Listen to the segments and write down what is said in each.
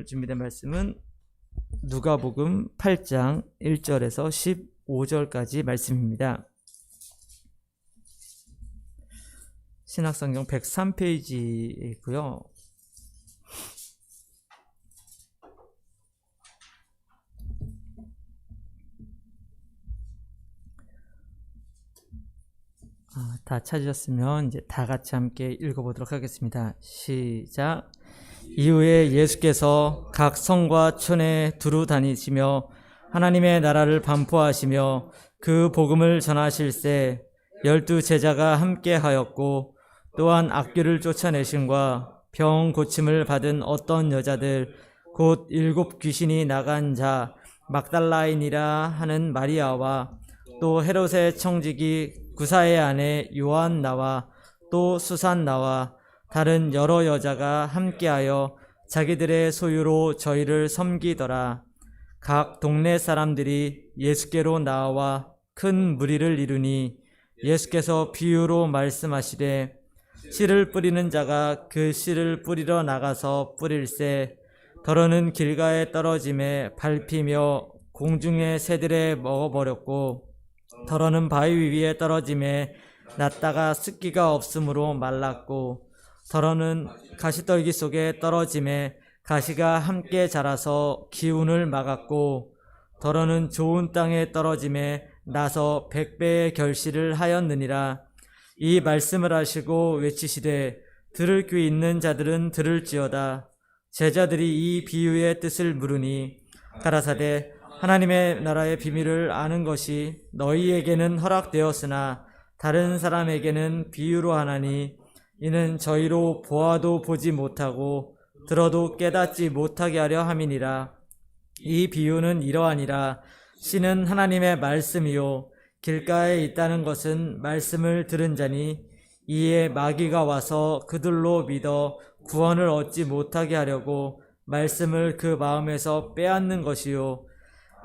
준비된 말씀은 누가복음 8장 1절에서 15절까지 말씀입니다. 신약성경 103페이지에 있고요. 다 찾으셨으면 이제 다 같이 함께 읽어보도록 하겠습니다. 시작. 이후에 예수께서 각 성과 촌에 두루 다니시며 하나님의 나라를 반포하시며 그 복음을 전하실세 12 제자가 함께 하였고, 또한 악귀를 쫓아내심과 병 고침을 받은 어떤 여자들 곧 7 귀신이 나간 자 막달라인이라 하는 마리아와 또 헤롯의 청지기 구사의 아내 요한나와 또 수산나와 다른 여러 여자가 함께하여 자기들의 소유로 저희를 섬기더라. 각 동네 사람들이 예수께로 나와 큰 무리를 이루니 예수께서 비유로 말씀하시되 씨를 뿌리는 자가 그 씨를 뿌리러 나가서 뿌릴새 더러는 길가에 떨어짐에 밟히며 공중의 새들에 먹어버렸고, 더러는 바위 위에 떨어짐에 났다가 습기가 없으므로 말랐고, 더러는 가시떨기 속에 떨어짐에 가시가 함께 자라서 기운을 막았고, 더러는 좋은 땅에 떨어짐에 나서 100배의 결실을 하였느니라. 이 말씀을 하시고 외치시되 들을 귀 있는 자들은 들을지어다. 제자들이 이 비유의 뜻을 물으니 가라사대 하나님의 나라의 비밀을 아는 것이 너희에게는 허락되었으나 다른 사람에게는 비유로 하나니, 이는 저희로 보아도 보지 못하고 들어도 깨닫지 못하게 하려 함이니라. 이 비유는 이러하니라. 씨는 하나님의 말씀이요 길가에 있다는 것은 말씀을 들은 자니, 이에 마귀가 와서 그들로 믿어 구원을 얻지 못하게 하려고 말씀을 그 마음에서 빼앗는 것이요,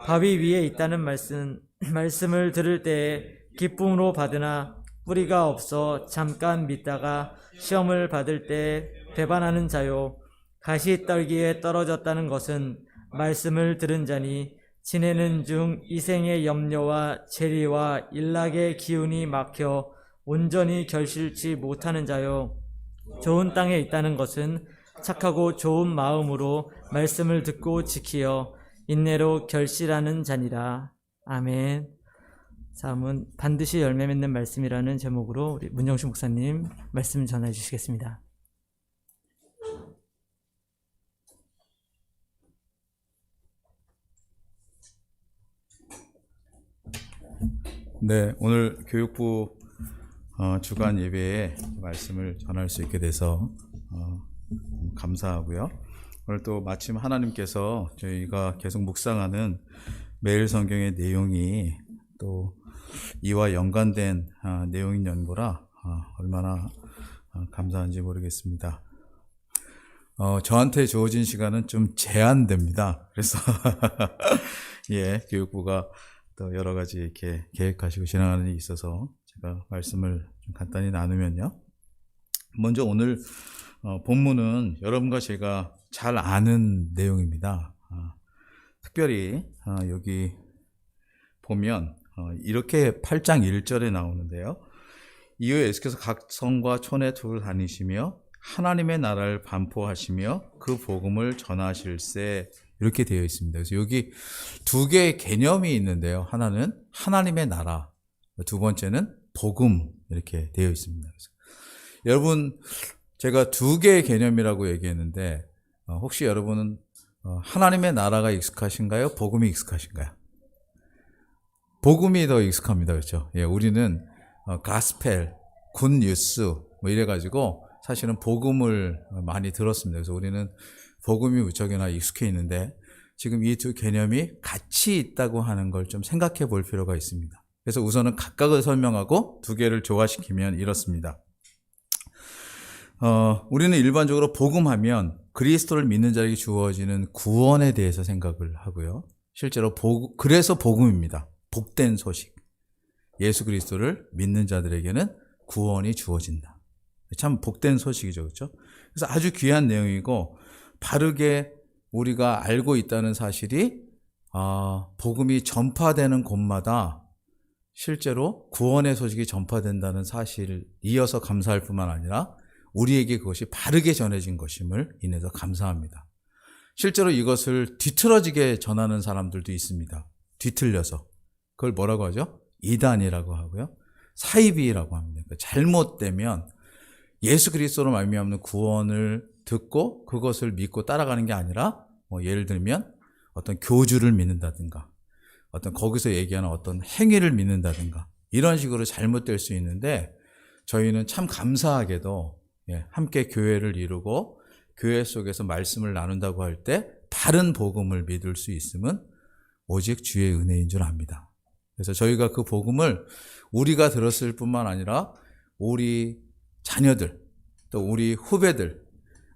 바위 위에 있다는 말씀을 들을 때에 기쁨으로 받으나 뿌리가 없어 잠깐 믿다가 시험을 받을 때 배반하는 자요, 가시떨기에 떨어졌다는 것은 말씀을 들은 자니 지내는 중 이생의 염려와 재리와 일락의 기운이 막혀 온전히 결실치 못하는 자요, 좋은 땅에 있다는 것은 착하고 좋은 마음으로 말씀을 듣고 지키어 인내로 결실하는 자니라. 아멘. 다음은 반드시 열매 맺는 말씀이라는 제목으로 우리 문정식 목사님 말씀 전해 주시겠습니다. 네, 오늘 교육부 주간 예배에 말씀을 전할 수 있게 돼서 감사하고요. 오늘 또 마침 하나님께서 저희가 계속 묵상하는 매일 성경의 내용이 또 이와 연관된 내용인 연고라 얼마나 감사한지 모르겠습니다. 저한테 주어진 시간은 좀 제한됩니다. 그래서 예, 교육부가 또 여러 가지 이렇게 계획하시고 진행하는 일이 있어서 제가 말씀을 좀 간단히 나누면요. 먼저 오늘 본문은 여러분과 제가 잘 아는 내용입니다. 특별히 여기 보면 이렇게 8장 1절에 나오는데요. 이후에 예수께서 각 성과 촌에 두루 다니시며 하나님의 나라를 반포하시며 그 복음을 전하실세, 이렇게 되어 있습니다. 그래서 여기 두 개의 개념이 있는데요. 하나는 하나님의 나라, 두 번째는 복음, 이렇게 되어 있습니다. 그래서 여러분, 제가 두 개의 개념이라고 얘기했는데 혹시 여러분은 하나님의 나라가 익숙하신가요? 복음이 익숙하신가요? 복음이 더 익숙합니다. 그렇죠? 예, 우리는 가스펠, 굿뉴스 뭐 이래가지고 사실은 복음을 많이 들었습니다. 그래서 우리는 복음이 무척이나 익숙해 있는데 지금 이 두 개념이 같이 있다고 하는 걸 좀 생각해 볼 필요가 있습니다. 그래서 우선은 각각을 설명하고 두 개를 조화시키면 이렇습니다. 우리는 일반적으로 복음하면 그리스도를 믿는 자에게 주어지는 구원에 대해서 생각을 하고요. 실제로 그래서 복음입니다. 복된 소식. 예수 그리스도를 믿는 자들에게는 구원이 주어진다. 참 복된 소식이죠. 그렇죠? 그래서 아주 귀한 내용이고 바르게 우리가 알고 있다는 사실이 복음이 전파되는 곳마다 실제로 구원의 소식이 전파된다는 사실을 이어서 감사할 뿐만 아니라 우리에게 그것이 바르게 전해진 것임을 인해서 감사합니다. 실제로 이것을 뒤틀어지게 전하는 사람들도 있습니다. 뒤틀려서. 그걸 뭐라고 하죠? 이단이라고 하고요. 사이비라고 합니다. 그러니까 잘못되면 예수 그리스도로 말미암는 구원을 듣고 그것을 믿고 따라가는 게 아니라 예를 들면 어떤 교주를 믿는다든가 어떤 거기서 얘기하는 어떤 행위를 믿는다든가 이런 식으로 잘못될 수 있는데 저희는 참 감사하게도 함께 교회를 이루고 교회 속에서 말씀을 나눈다고 할 때 바른 복음을 믿을 수 있음은 오직 주의 은혜인 줄 압니다. 그래서 저희가 그 복음을 우리가 들었을 뿐만 아니라 우리 자녀들 또 우리 후배들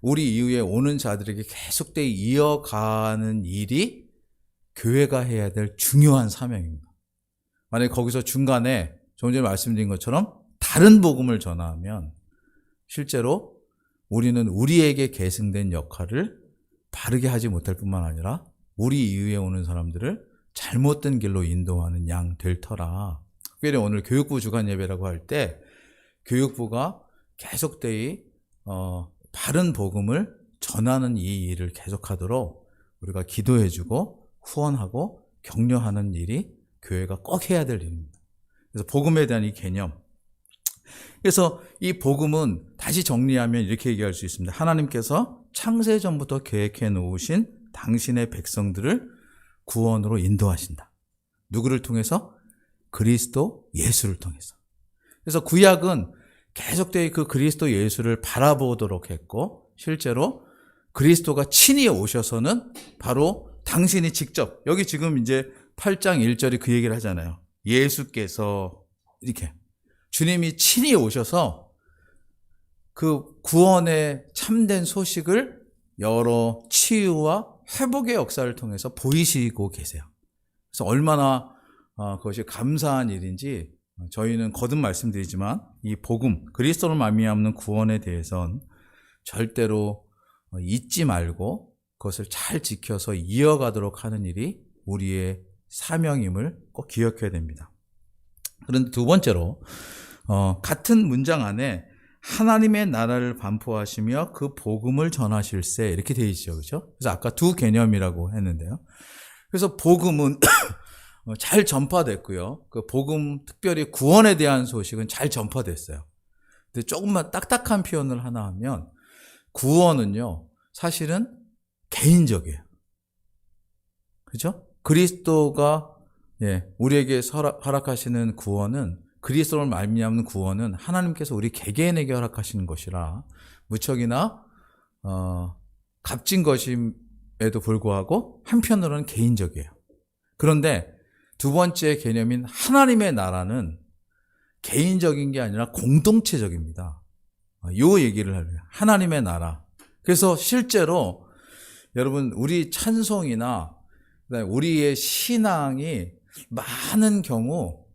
우리 이후에 오는 자들에게 계속되어 이어가는 일이 교회가 해야 될 중요한 사명입니다. 만약에 거기서 중간에 조금 전에 말씀드린 것처럼 다른 복음을 전하면 실제로 우리는 우리에게 계승된 역할을 바르게 하지 못할 뿐만 아니라 우리 이후에 오는 사람들을 잘못된 길로 인도하는 양 될 터라. 특별히 오늘 교육부 주간 예배라고 할 때 교육부가 계속되이 바른 복음을 전하는 이 일을 계속하도록 우리가 기도해주고 후원하고 격려하는 일이 교회가 꼭 해야 될 일입니다. 그래서 복음에 대한 이 개념. 그래서 이 복음은 다시 정리하면 이렇게 얘기할 수 있습니다. 하나님께서 창세전부터 계획해 놓으신 당신의 백성들을 구원으로 인도하신다. 누구를 통해서? 그리스도 예수를 통해서. 그래서 구약은 계속되이 그 그리스도 예수를 바라보도록 했고 실제로 그리스도가 친히 오셔서는 바로 당신이 직접 여기 지금 이제 8장 1절이 그 얘기를 하잖아요. 예수께서 이렇게 주님이 친히 오셔서 그 구원의 참된 소식을 여러 치유와 회복의 역사를 통해서 보이시고 계세요. 그래서 얼마나 그것이 감사한 일인지 저희는 거듭 말씀드리지만 이 복음, 그리스도로 말미암는 구원에 대해서는 절대로 잊지 말고 그것을 잘 지켜서 이어가도록 하는 일이 우리의 사명임을 꼭 기억해야 됩니다. 그런데 두 번째로 같은 문장 안에 하나님의 나라를 반포하시며 그 복음을 전하실세 이렇게 되어 있죠. 그렇죠? 그래서 아까 두 개념이라고 했는데요. 그래서 복음은 잘 전파됐고요. 그 복음 특별히 구원에 대한 소식은 잘 전파됐어요. 근데 조금만 딱딱한 표현을 하나 하면 구원은요. 사실은 개인적이에요. 그렇죠? 그리스도가 우리에게 허락하시는 구원은 그리스도를 말미암는 구원은 하나님께서 우리 개개인에게 허락하시는 것이라 무척이나 값진 것임에도 불구하고 한편으로는 개인적이에요. 그런데 두 번째 개념인 하나님의 나라는 개인적인 게 아니라 공동체적입니다. 이 얘기를 하려요. 하나님의 나라. 그래서 실제로 여러분 우리 찬송이나 우리의 신앙이 많은 경우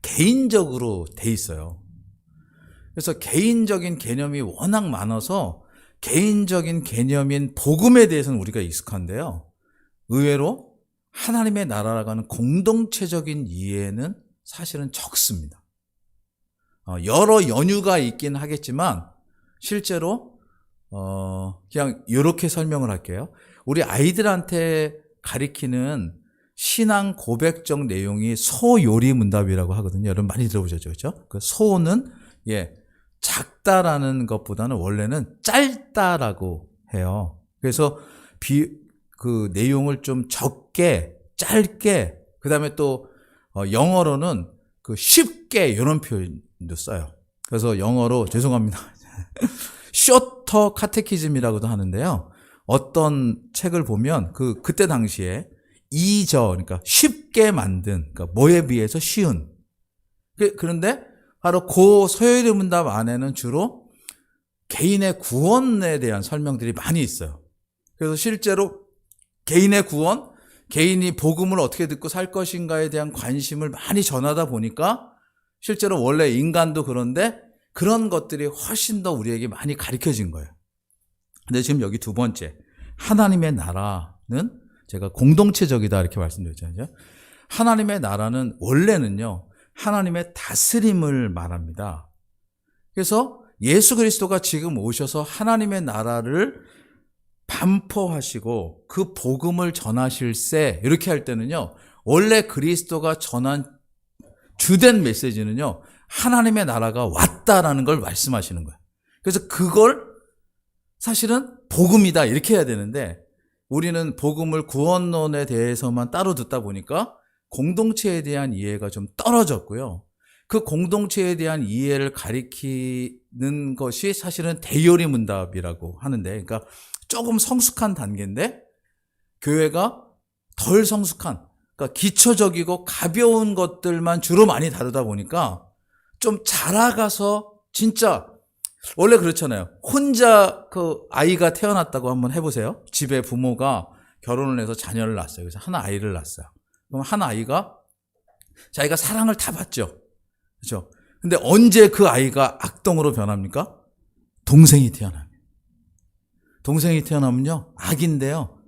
개인적으로 돼 있어요. 그래서 개인적인 개념이 워낙 많아서 개인적인 개념인 복음에 대해서는 우리가 익숙한데요. 의외로 하나님의 나라라고 하는 공동체적인 이해는 사실은 적습니다. 여러 연유가 있긴 하겠지만 실제로 그냥 이렇게 설명을 할게요. 우리 아이들한테 가리키는 신앙 고백적 내용이 소요리문답이라고 하거든요. 여러분 많이 들어보셨죠? 그렇죠? 그 소는 작다라는 것보다는 원래는 짧다라고 해요. 그래서 그 내용을 좀 적게, 짧게, 그 다음에 또 영어로는 그 쉽게 이런 표현도 써요. 그래서 영어로 죄송합니다. 쇼터 카테키즘이라고도 하는데요. 어떤 책을 보면 그때 당시에 그러니까 쉽게 만든, 그러니까 뭐에 비해서 쉬운. 그런데 바로 그 소요리 문답 안에는 주로 개인의 구원에 대한 설명들이 많이 있어요. 그래서 실제로 개인의 구원, 개인이 복음을 어떻게 듣고 살 것인가에 대한 관심을 많이 전하다 보니까 실제로 원래 인간도 그런데 그런 것들이 훨씬 더 우리에게 많이 가르쳐진 거예요. 근데 지금 여기 두 번째, 하나님의 나라는 제가 공동체적이다 이렇게 말씀드렸잖아요. 하나님의 나라는 원래는요, 하나님의 다스림을 말합니다. 그래서 예수 그리스도가 지금 오셔서 하나님의 나라를 반포하시고 그 복음을 전하실세 이렇게 할 때는요, 원래 그리스도가 전한 주된 메시지는요, 하나님의 나라가 왔다라는 걸 말씀하시는 거예요. 그래서 그걸 사실은 복음이다 이렇게 해야 되는데, 우리는 복음을 구원론에 대해서만 따로 듣다 보니까 공동체에 대한 이해가 좀 떨어졌고요. 그 공동체에 대한 이해를 가리키는 것이 사실은 대요리 문답이라고 하는데, 그러니까 조금 성숙한 단계인데 교회가 덜 성숙한, 그러니까 기초적이고 가벼운 것들만 주로 많이 다루다 보니까 좀 자라가서, 진짜 원래 그렇잖아요. 혼자 그 아이가 태어났다고 한번 해보세요. 집에 부모가 결혼을 해서 자녀를 낳았어요. 그래서 한 아이를 낳았어요. 그럼 한 아이가 자기가 사랑을 다 받죠. 그렇죠? 근데 언제 그 아이가 악동으로 변합니까? 동생이 태어납니다. 동생이 태어나면요, 악인데요,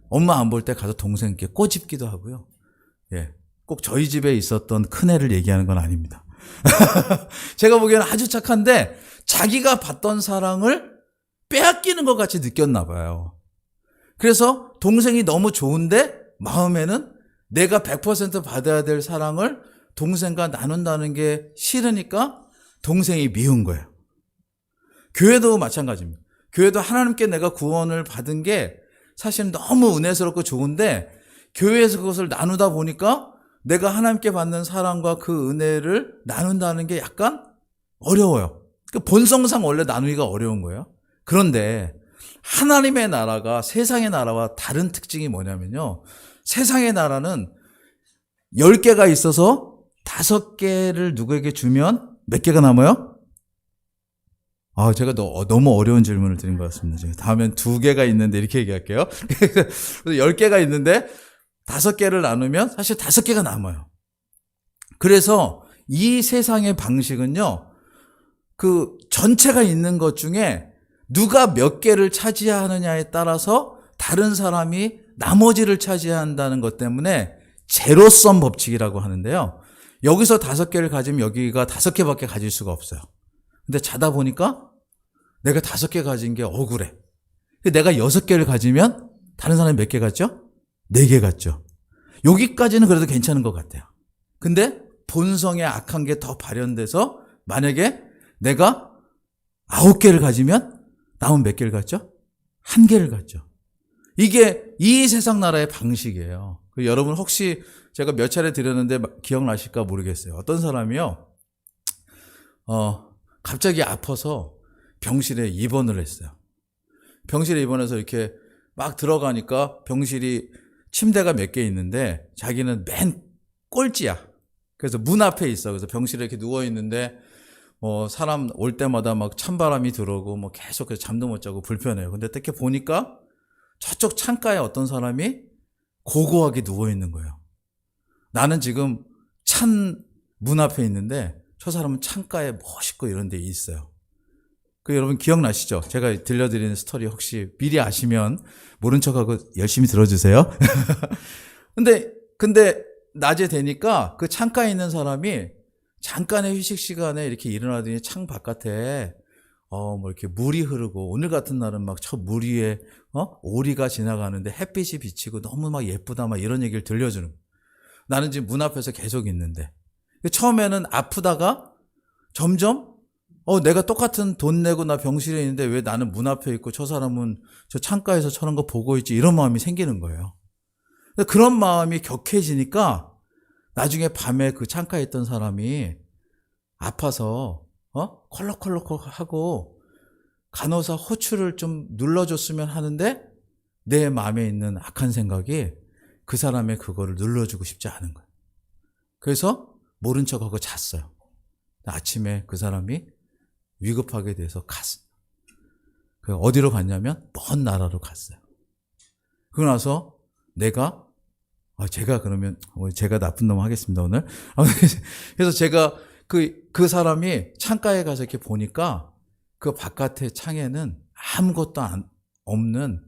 엄마 안 볼 때 가서 동생께 꼬집기도 하고요. 예, 꼭 저희 집에 있었던 큰애를 얘기하는 건 아닙니다. 제가 보기에는 아주 착한데 자기가 받던 사랑을 빼앗기는 것 같이 느꼈나 봐요. 그래서 동생이 너무 좋은데 마음에는 내가 100% 받아야 될 사랑을 동생과 나눈다는 게 싫으니까 동생이 미운 거예요. 교회도 마찬가지입니다. 교회도 하나님께 내가 구원을 받은 게 사실 너무 은혜스럽고 좋은데 교회에서 그것을 나누다 보니까 내가 하나님께 받는 사랑과 그 은혜를 나눈다는 게 약간 어려워요. 그 본성상 원래 나누기가 어려운 거예요. 그런데 하나님의 나라가 세상의 나라와 다른 특징이 뭐냐면요, 세상의 나라는 10개가 있어서 5개를 누구에게 주면 몇 개가 남아요? 제가 너무 어려운 질문을 드린 것 같습니다. 제가 다음엔 2개가 있는데 이렇게 얘기할게요. 그래서 10개가 있는데 5개를 나누면 사실 5개가 남아요. 그래서 이 세상의 방식은요, 그 전체가 있는 것 중에 누가 몇 개를 차지하느냐에 따라서 다른 사람이 나머지를 차지한다는 것 때문에 제로섬 법칙이라고 하는데요. 여기서 5개를 가지면 여기가 5개밖에 가질 수가 없어요. 근데 자다 보니까 내가 5개 가진 게 억울해. 내가 6개를 가지면 다른 사람이 몇 개 갖죠? 4개 갖죠. 여기까지는 그래도 괜찮은 것 같아요. 근데 본성의 악한 게 더 발현돼서 만약에 내가 9개를 가지면 남은 몇 개를 갖죠? 1개를 갖죠. 이게 이 세상 나라의 방식이에요. 여러분 혹시 제가 몇 차례 드렸는데 기억나실까 모르겠어요. 어떤 사람이요, 갑자기 아파서 병실에 입원을 했어요. 병실에 입원해서 이렇게 막 들어가니까 병실이 침대가 몇 개 있는데 자기는 맨 꼴찌야. 그래서 문 앞에 있어. 그래서 병실에 이렇게 누워 있는데 사람 올 때마다 막 찬바람이 들어오고 계속 잠도 못 자고 불편해요. 근데 이렇게 보니까 저쪽 창가에 어떤 사람이 고고하게 누워 있는 거예요. 나는 지금 찬 문 앞에 있는데 저 사람은 창가에 멋있고 이런 데 있어요. 여러분 기억나시죠? 제가 들려드리는 스토리 혹시 미리 아시면 모른 척하고 열심히 들어주세요. 근데 낮에 되니까 그 창가에 있는 사람이 잠깐의 휴식 시간에 이렇게 일어나더니 창 바깥에 이렇게 물이 흐르고, 오늘 같은 날은 막 저 물 위에 오리가 지나가는데 햇빛이 비치고 너무 막 예쁘다 막 이런 얘기를 들려주는 거예요. 나는 지금 문 앞에서 계속 있는데 처음에는 아프다가 점점 내가 똑같은 돈 내고 나 병실에 있는데 왜 나는 문 앞에 있고 저 사람은 저 창가에서 저런 거 보고 있지, 이런 마음이 생기는 거예요. 그런 마음이 격해지니까 나중에 밤에 그 창가에 있던 사람이 아파서 콜록콜록하고 간호사 호출을 좀 눌러줬으면 하는데 내 마음에 있는 악한 생각이 그 사람의 그거를 눌러주고 싶지 않은 거예요. 그래서 모른 척하고 잤어요. 아침에 그 사람이 위급하게 돼서 갔어요. 어디로 갔냐면 먼 나라로 갔어요. 그러고 나서 제가 그러면 제가 나쁜 놈 하겠습니다 오늘. 그래서 제가 그 사람이 창가에 가서 이렇게 보니까 그 바깥의 창에는 아무것도 없는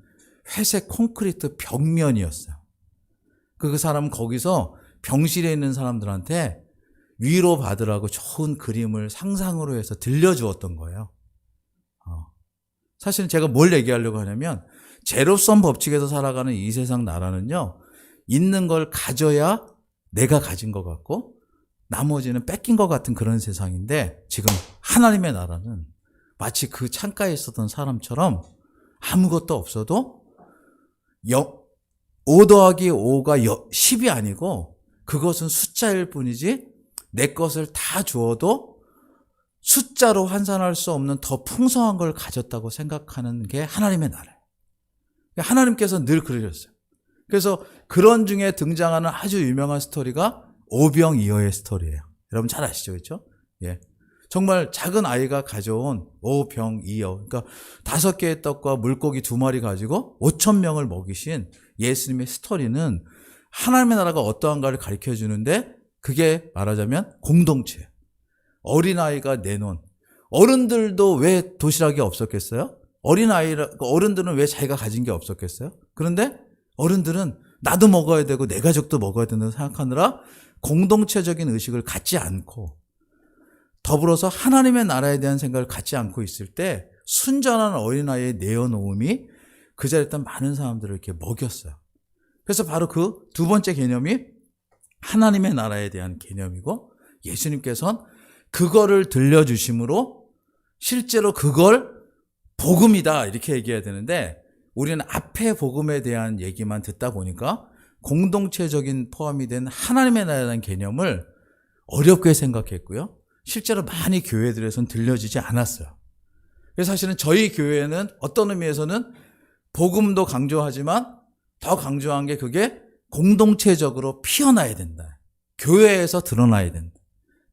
회색 콘크리트 벽면이었어요. 그 사람은 거기서 병실에 있는 사람들한테 위로받으라고 좋은 그림을 상상으로 해서 들려주었던 거예요. 사실은 제가 뭘 얘기하려고 하냐면 제로섬 법칙에서 살아가는 이 세상 나라는요, 있는 걸 가져야 내가 가진 것 같고 나머지는 뺏긴 것 같은 그런 세상인데, 지금 하나님의 나라는 마치 그 창가에 있었던 사람처럼 아무것도 없어도 5 더하기 5가 10이 아니고 그것은 숫자일 뿐이지 내 것을 다 주어도 숫자로 환산할 수 없는 더 풍성한 걸 가졌다고 생각하는 게 하나님의 나라예요. 하나님께서 늘 그러셨어요. 그래서 그런 중에 등장하는 아주 유명한 스토리가 오병이어의 스토리예요. 여러분 잘 아시죠? 그렇죠? 예. 정말 작은 아이가 가져온 오병이어, 그러니까 5개의 떡과 물고기 2마리 가지고 5,000명을 먹이신 예수님의 스토리는 하나님의 나라가 어떠한가를 가르쳐 주는데, 그게 말하자면 공동체. 어린아이가 내놓은, 어른들도 왜 도시락이 없었겠어요? 어른들은 왜 자기가 가진 게 없었겠어요? 그런데 어른들은 나도 먹어야 되고 내 가족도 먹어야 된다고 생각하느라 공동체적인 의식을 갖지 않고, 더불어서 하나님의 나라에 대한 생각을 갖지 않고 있을 때 순전한 어린아이의 내어놓음이 그 자리에 있던 많은 사람들을 이렇게 먹였어요. 그래서 바로 그 두 번째 개념이 하나님의 나라에 대한 개념이고, 예수님께서는 그거를 들려주심으로 실제로 그걸 복음이다 이렇게 얘기해야 되는데, 우리는 앞에 복음에 대한 얘기만 듣다 보니까 공동체적인 포함이 된 하나님의 나라에 대한 개념을 어렵게 생각했고요. 실제로 많이 교회들에서는 들려지지 않았어요. 그래서 사실은 저희 교회는 어떤 의미에서는 복음도 강조하지만 더 강조한 게 그게 공동체적으로 피어나야 된다. 교회에서 드러나야 된다.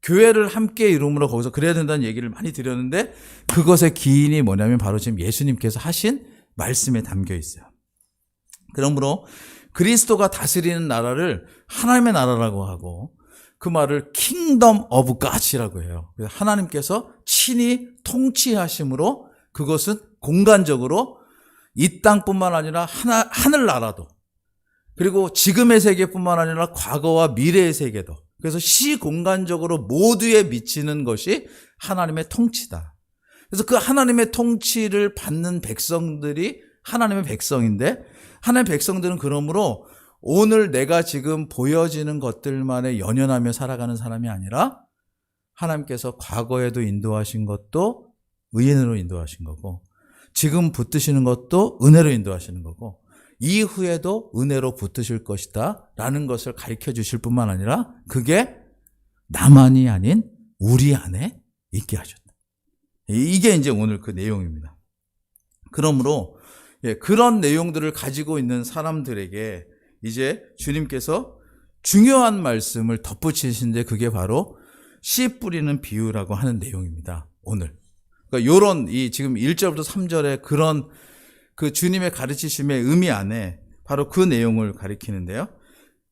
교회를 함께 이룸으로 거기서 그래야 된다는 얘기를 많이 드렸는데, 그것의 기인이 뭐냐면 바로 지금 예수님께서 하신 말씀에 담겨 있어요. 그러므로 그리스도가 다스리는 나라를 하나님의 나라라고 하고, 그 말을 킹덤 오브 갓이라고 해요. 하나님께서 친히 통치하심으로 그것은 공간적으로 이 땅뿐만 아니라 하늘나라도, 그리고 지금의 세계뿐만 아니라 과거와 미래의 세계도, 그래서 시공간적으로 모두에 미치는 것이 하나님의 통치다. 그래서 그 하나님의 통치를 받는 백성들이 하나님의 백성인데, 하나님의 백성들은 그러므로 오늘 내가 지금 보여지는 것들만에 연연하며 살아가는 사람이 아니라, 하나님께서 과거에도 인도하신 것도 의인으로 인도하신 거고, 지금 붙드시는 것도 은혜로 인도하시는 거고, 이후에도 은혜로 붙드실 것이다 라는 것을 가르쳐 주실 뿐만 아니라, 그게 나만이 아닌 우리 안에 있게 하셨다. 이게 이제 오늘 그 내용입니다. 그러므로 그런 내용들을 가지고 있는 사람들에게 이제 주님께서 중요한 말씀을 덧붙이시는데, 그게 바로 씨 뿌리는 비유라고 하는 내용입니다. 오늘. 그러니까 요런 지금 1절부터 3절의 그런 그 주님의 가르치심의 의미 안에 바로 그 내용을 가리키는데요.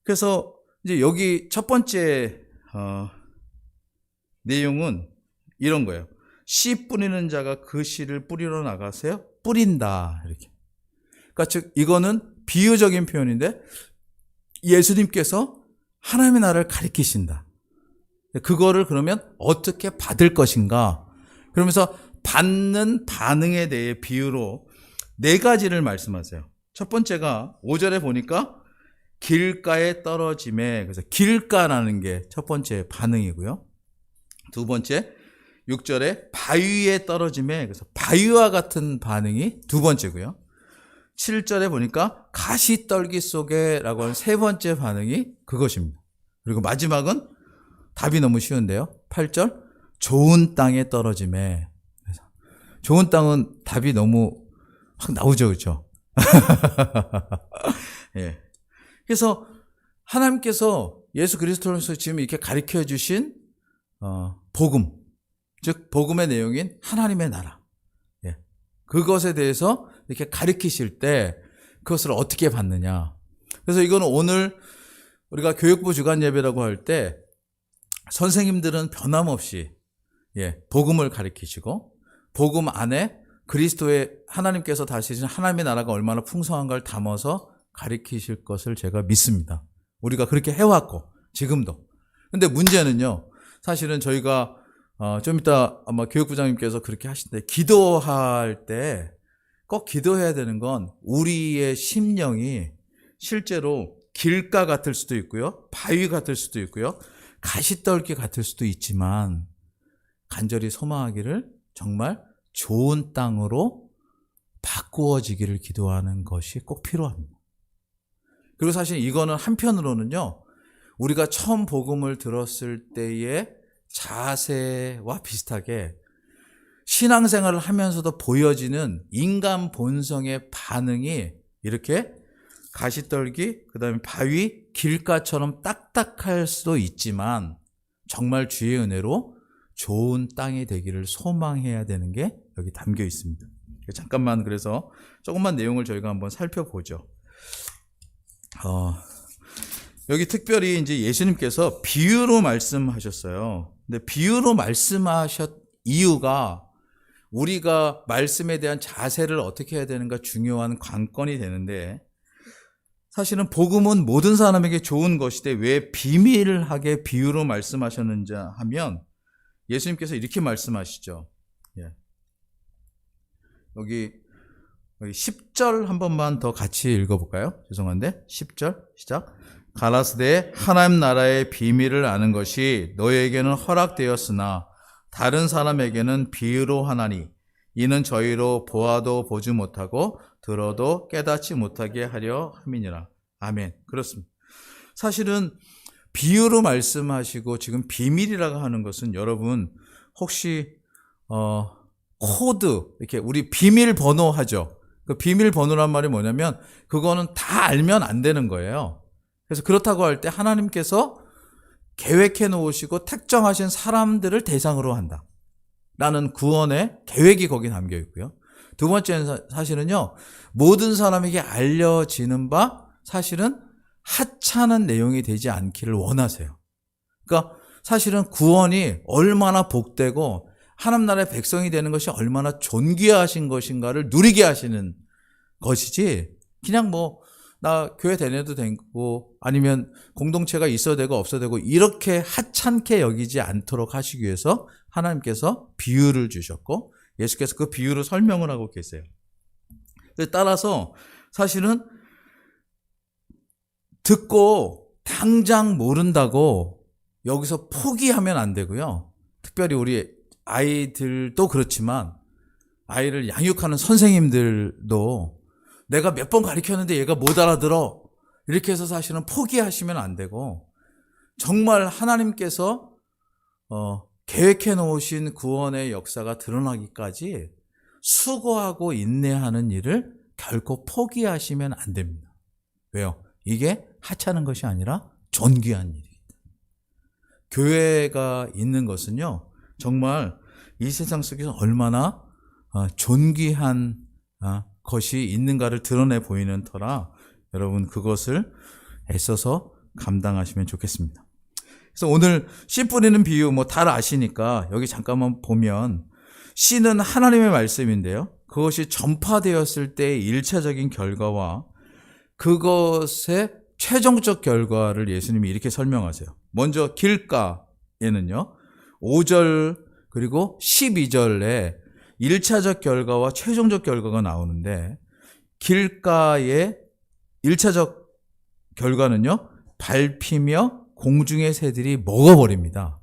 그래서 이제 여기 첫 번째 내용은 이런 거예요. 씨 뿌리는 자가 그 씨를 뿌리러 나가세요. 뿌린다 이렇게. 그러니까 즉 이거는 비유적인 표현인데, 예수님께서 하나님의 나라를 가리키신다. 그거를 그러면 어떻게 받을 것인가? 그러면서 받는 반응에 대해 비유로 4가지를 말씀하세요. 첫 번째가 5절에 보니까 길가에 떨어짐에, 그래서 길가라는 게 첫 번째 반응이고요. 두 번째 6절에 바위에 떨어짐에, 그래서 바위와 같은 반응이 두 번째고요. 7절에 보니까 가시떨기 속에 라고 하는 세 번째 반응이 그것입니다. 그리고 마지막은 답이 너무 쉬운데요. 8절 좋은 땅에 떨어짐에. 그래서 좋은 땅은 답이 너무 확 나오죠, 그렇죠? 예. 그래서 하나님께서 예수 그리스도로서 지금 이렇게 가르쳐 주신 복음, 즉 복음의 내용인 하나님의 나라, 예. 그것에 대해서 이렇게 가르치실 때 그것을 어떻게 받느냐. 그래서 이거는 오늘 우리가 교육부 주간 예배라고 할 때 선생님들은 변함없이 복음을 가르치시고, 복음 안에 그리스도의 하나님께서 다시신 하나님의 나라가 얼마나 풍성한 걸 담아서 가리키실 것을 제가 믿습니다. 우리가 그렇게 해왔고 지금도. 근데 문제는요. 사실은 저희가 좀 이따 아마 교육부장님께서 그렇게 하시는데 기도할 때 꼭 기도해야 되는 건 우리의 심령이 실제로 길가 같을 수도 있고요. 바위 같을 수도 있고요. 가시떨기 같을 수도 있지만 간절히 소망하기를 정말 좋은 땅으로 바꾸어지기를 기도하는 것이 꼭 필요합니다. 그리고 사실 이거는 한편으로는요. 우리가 처음 복음을 들었을 때의 자세와 비슷하게 신앙생활을 하면서도 보여지는 인간 본성의 반응이 이렇게 가시떨기, 그 다음에 바위, 길가처럼 딱딱할 수도 있지만 정말 주의 은혜로 좋은 땅이 되기를 소망해야 되는 게 여기 담겨 있습니다. 잠깐만 그래서 조금만 내용을 저희가 한번 살펴보죠. 여기 특별히 이제 예수님께서 비유로 말씀하셨어요. 근데 비유로 말씀하셨 이유가 우리가 말씀에 대한 자세를 어떻게 해야 되는가 중요한 관건이 되는데 사실은 복음은 모든 사람에게 좋은 것인데 왜 비밀하게 비유로 말씀하셨는지 하면 예수님께서 이렇게 말씀하시죠. 여기 10절 한 번만 더 같이 읽어볼까요? 죄송한데 10절 시작. 가라스되 하나님 나라의 비밀을 아는 것이 너희에게는 허락되었으나 다른 사람에게는 비유로 하나니 이는 저희로 보아도 보지 못하고 들어도 깨닫지 못하게 하려 함이니라. 아멘. 그렇습니다. 사실은 비유로 말씀하시고 지금 비밀이라고 하는 것은 여러분 혹시 코드 이렇게 우리 비밀번호 하죠. 그 비밀번호란 말이 뭐냐면 그거는 다 알면 안 되는 거예요. 그래서 그렇다고 할 때 하나님께서 계획해 놓으시고 특정하신 사람들을 대상으로 한다 라는 구원의 계획이 거기 담겨 있고요. 두 번째는 사실은요, 모든 사람에게 알려지는 바 사실은 하찮은 내용이 되지 않기를 원하세요. 그러니까 사실은 구원이 얼마나 복되고 하나님 나라의 백성이 되는 것이 얼마나 존귀하신 것인가를 누리게 하시는 것이지 그냥 나 교회 다녀도 되고 아니면 공동체가 있어도 되고 없어도 되고 이렇게 하찮게 여기지 않도록 하시기 위해서 하나님께서 비유를 주셨고 예수께서 그 비유를 설명을 하고 계세요. 따라서 사실은 듣고 당장 모른다고 여기서 포기하면 안 되고요. 특별히 우리 아이들도 그렇지만 아이를 양육하는 선생님들도 내가 몇 번 가르쳤는데 얘가 못 알아들어 이렇게 해서 사실은 포기하시면 안 되고 정말 하나님께서 계획해 놓으신 구원의 역사가 드러나기까지 수고하고 인내하는 일을 결코 포기하시면 안 됩니다. 왜요? 이게 하찮은 것이 아니라 존귀한 일입니다. 교회가 있는 것은요 정말 이 세상 속에서 얼마나 존귀한 것이 있는가를 드러내 보이는 터라 여러분 그것을 애써서 감당하시면 좋겠습니다. 그래서 오늘 씨 뿌리는 비유 다 아시니까 여기 잠깐만 보면 씨는 하나님의 말씀인데요. 그것이 전파되었을 때의 1차적인 결과와 그것의 최종적 결과를 예수님이 이렇게 설명하세요. 먼저 길가에는요 5절 그리고 12절에 1차적 결과와 최종적 결과가 나오는데 길가의 1차적 결과는요 밟히며 공중의 새들이 먹어버립니다.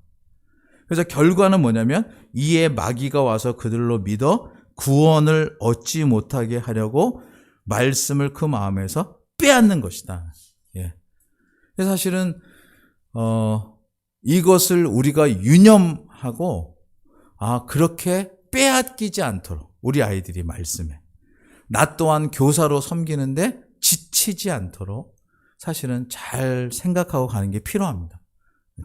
그래서 결과는 뭐냐면 이에 마귀가 와서 그들로 믿어 구원을 얻지 못하게 하려고 말씀을 그 마음에서 빼앗는 것이다. 그래서 사실은 이것을 우리가 유념하고 그렇게 빼앗기지 않도록 우리 아이들이 말씀에 나 또한 교사로 섬기는데 지치지 않도록 사실은 잘 생각하고 가는 게 필요합니다.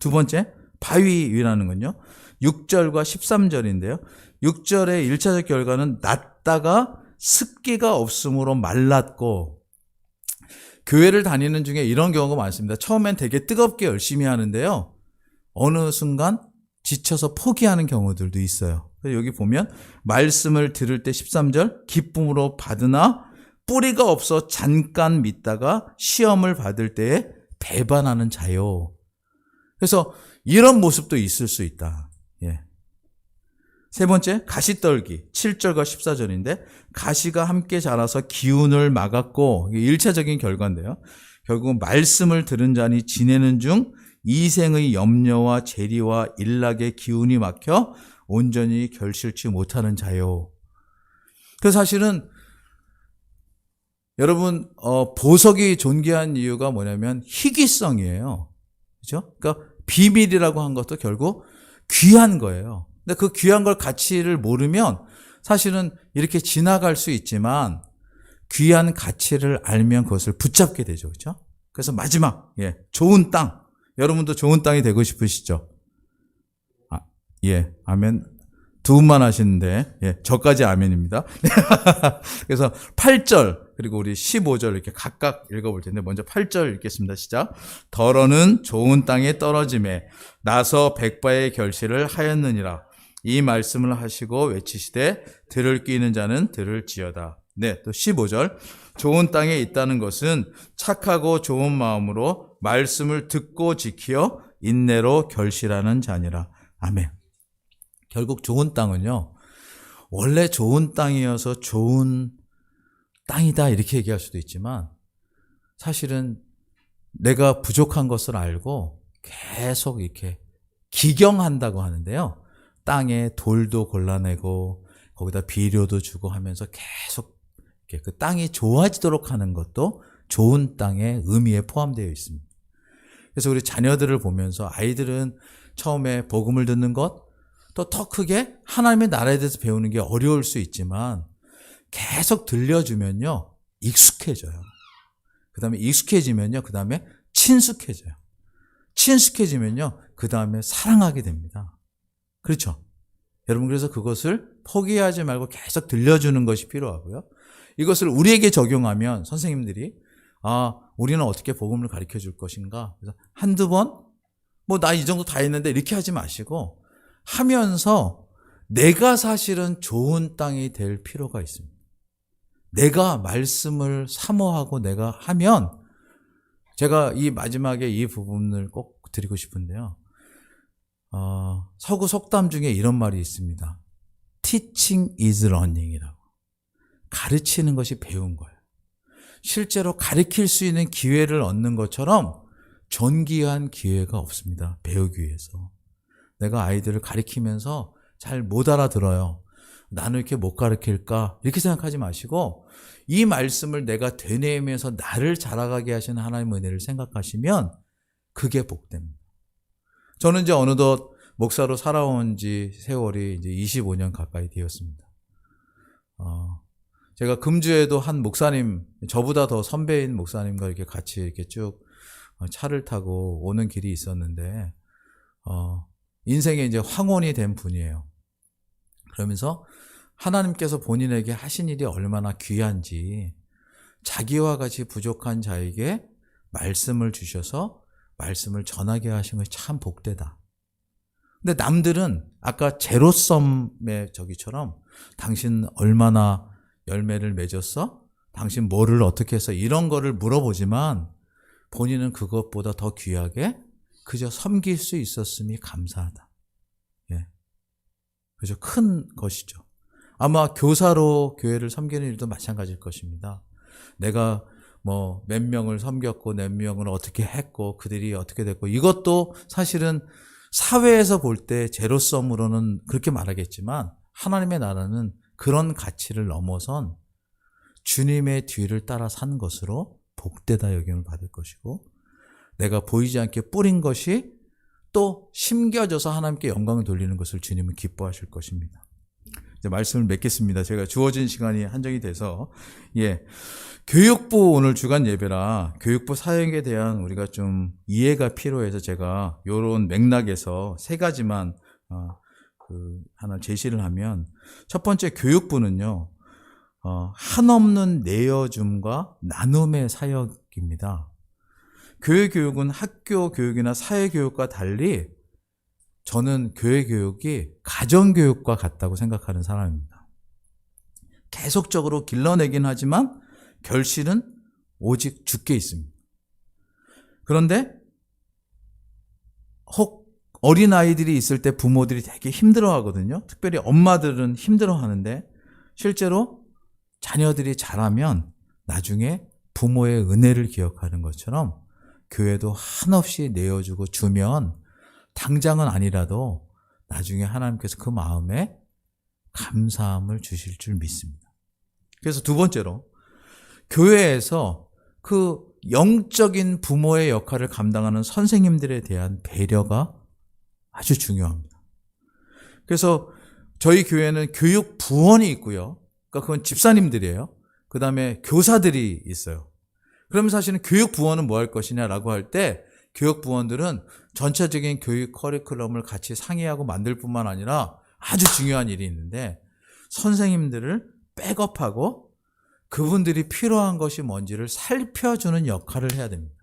두 번째 바위 위라는 건요 6절과 13절인데요 6절의 1차적 결과는 낮다가 습기가 없으므로 말랐고 교회를 다니는 중에 이런 경우가 많습니다. 처음엔 되게 뜨겁게 열심히 하는데요 어느 순간 지쳐서 포기하는 경우들도 있어요. 그래서 여기 보면 말씀을 들을 때 13절 기쁨으로 받으나 뿌리가 없어 잠깐 믿다가 시험을 받을 때에 배반하는 자요. 그래서 이런 모습도 있을 수 있다. 예. 세 번째, 가시떨기 7절과 14절인데 가시가 함께 자라서 기운을 막았고, 이게 1차적인 결과인데요. 결국은 말씀을 들은 자니 지내는 중 이생의 염려와 재리와 일락의 기운이 막혀 온전히 결실치 못하는 자요. 그래서 사실은 여러분 보석이 존귀한 이유가 뭐냐면 희귀성이에요. 그렇죠? 그러니까 비밀이라고 한 것도 결국 귀한 거예요. 근데 그 귀한 걸 가치를 모르면 사실은 이렇게 지나갈 수 있지만 귀한 가치를 알면 그것을 붙잡게 되죠. 그렇죠? 그래서 마지막, 좋은 땅. 여러분도 좋은 땅이 되고 싶으시죠? 아멘. 두 분만 하시는데, 저까지 아멘입니다. 그래서 8절, 그리고 우리 15절 이렇게 각각 읽어볼 텐데, 먼저 8절 읽겠습니다. 시작. 더러는 좋은 땅에 떨어짐에 나서 백바의 결실을 하였느니라. 이 말씀을 하시고 외치시되 들을 귀 있는 자는 들을지어다. 네, 또 15절. 좋은 땅에 있다는 것은 착하고 좋은 마음으로 말씀을 듣고 지키어 인내로 결실하는 자니라. 아멘. 결국 좋은 땅은요, 원래 좋은 땅이어서 좋은 땅이다 이렇게 얘기할 수도 있지만 사실은 내가 부족한 것을 알고 계속 이렇게 기경한다고 하는데요. 땅에 돌도 골라내고 거기다 비료도 주고 하면서 계속 이렇게 그 땅이 좋아지도록 하는 것도 좋은 땅의 의미에 포함되어 있습니다. 그래서 우리 자녀들을 보면서 아이들은 처음에 복음을 듣는 것, 또 더 크게 하나님의 나라에 대해서 배우는 게 어려울 수 있지만 계속 들려주면요 익숙해져요. 그 다음에 익숙해지면요 그 다음에 친숙해져요. 친숙해지면요 그 다음에 사랑하게 됩니다. 그렇죠? 여러분, 그래서 그것을 포기하지 말고 계속 들려주는 것이 필요하고요. 이것을 우리에게 적용하면 선생님들이 우리는 어떻게 복음을 가르쳐 줄 것인가, 그래서 한두 번 나 이 정도 다 했는데 이렇게 하지 마시고 하면서 내가 사실은 좋은 땅이 될 필요가 있습니다. 내가 말씀을 사모하고 내가 하면, 제가 이 마지막에 이 부분을 꼭 드리고 싶은데요. 서구 속담 중에 이런 말이 있습니다. Teaching is learning이라고. 가르치는 것이 배운 거예요. 실제로 가르칠 수 있는 기회를 얻는 것처럼 존귀한 기회가 없습니다. 배우기 위해서. 내가 아이들을 가르치면서 잘 못 알아들어요. 나는 이렇게 못 가르칠까? 이렇게 생각하지 마시고 이 말씀을 내가 되뇌이면서 나를 자라가게 하시는 하나님의 은혜를 생각하시면 그게 복됩니다. 저는 이제 어느덧 목사로 살아온 지 세월이 이제 25년 가까이 되었습니다. 제가 금주에도 한 목사님, 저보다 더 선배인 목사님과 이렇게 같이 이렇게 쭉 차를 타고 오는 길이 있었는데, 인생에 이제 황혼이 된 분이에요. 그러면서 하나님께서 본인에게 하신 일이 얼마나 귀한지, 자기와 같이 부족한 자에게 말씀을 주셔서 말씀을 전하게 하신 것이 참 복되다. 근데 남들은 아까 제로섬의 저기처럼 당신 얼마나 열매를 맺었어? 당신 뭐를 어떻게 했어? 이런 거를 물어보지만 본인은 그것보다 더 귀하게 그저 섬길 수 있었음이 감사하다. 그죠? 큰 것이죠. 아마 교사로 교회를 섬기는 일도 마찬가지일 것입니다. 내가 몇 명을 섬겼고 몇 명을 어떻게 했고 그들이 어떻게 됐고, 이것도 사실은 사회에서 볼 때 제로섬으로는 그렇게 말하겠지만 하나님의 나라는 그런 가치를 넘어선 주님의 뒤를 따라 산 것으로 복되다 여김을 받을 것이고, 내가 보이지 않게 뿌린 것이 또 심겨져서 하나님께 영광을 돌리는 것을 주님은 기뻐하실 것입니다. 이제 말씀을 맺겠습니다. 제가 주어진 시간이 한정이 돼서, 교육부 오늘 주간 예배라 교육부 사역에 대한 우리가 좀 이해가 필요해서 제가 이런 맥락에서 세 가지만 하나 제시를 하면, 첫 번째, 교육부는요, 한없는 내어줌과 나눔의 사역입니다. 교육은 학교 교육이나 사회 교육과 달리 저는 교회 교육이 가정 교육과 같다고 생각하는 사람입니다. 계속적으로 길러내긴 하지만 결실은 오직 주께 있습니다. 그런데 혹 어린아이들이 있을 때 부모들이 되게 힘들어하거든요. 특별히 엄마들은 힘들어하는데 실제로 자녀들이 자라면 나중에 부모의 은혜를 기억하는 것처럼 교회도 한없이 내어주고 주면 당장은 아니라도 나중에 하나님께서 그 마음에 감사함을 주실 줄 믿습니다. 그래서 두 번째로 교회에서 그 영적인 부모의 역할을 감당하는 선생님들에 대한 배려가 아주 중요합니다. 그래서 저희 교회는 교육 부원이 있고요. 그러니까 그건 집사님들이에요. 그 다음에 교사들이 있어요. 그러면 사실은 교육 부원은 뭐 할 것이냐라고 할 때 교육 부원들은 전체적인 교육 커리큘럼을 같이 상의하고 만들 뿐만 아니라 아주 중요한 일이 있는데 선생님들을 백업하고 그분들이 필요한 것이 뭔지를 살펴주는 역할을 해야 됩니다.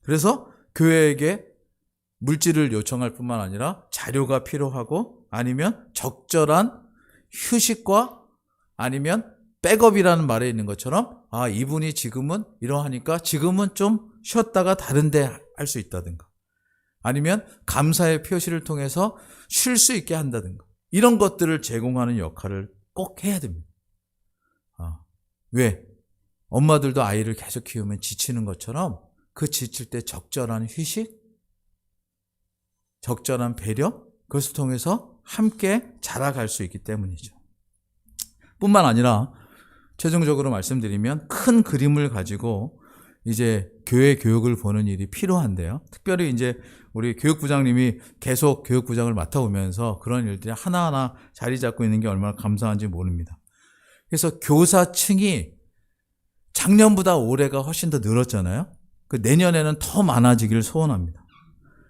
그래서 교회에게 물질을 요청할 뿐만 아니라 자료가 필요하고 아니면 적절한 휴식과 아니면 백업이라는 말에 있는 것처럼 이분이 지금은 이러하니까 지금은 좀 쉬었다가 다른데 할 수 있다든가 아니면 감사의 표시를 통해서 쉴 수 있게 한다든가 이런 것들을 제공하는 역할을 꼭 해야 됩니다. 왜? 엄마들도 아이를 계속 키우면 지치는 것처럼 그 지칠 때 적절한 휴식, 적절한 배려, 그것을 통해서 함께 자라갈 수 있기 때문이죠. 뿐만 아니라 최종적으로 말씀드리면 큰 그림을 가지고 이제 교회 교육을 보는 일이 필요한데요. 특별히 이제 우리 교육부장님이 계속 교육부장을 맡아오면서 그런 일들이 하나하나 자리 잡고 있는 게 얼마나 감사한지 모릅니다. 그래서 교사층이 작년보다 올해가 훨씬 더 늘었잖아요. 그 내년에는 더 많아지기를 소원합니다.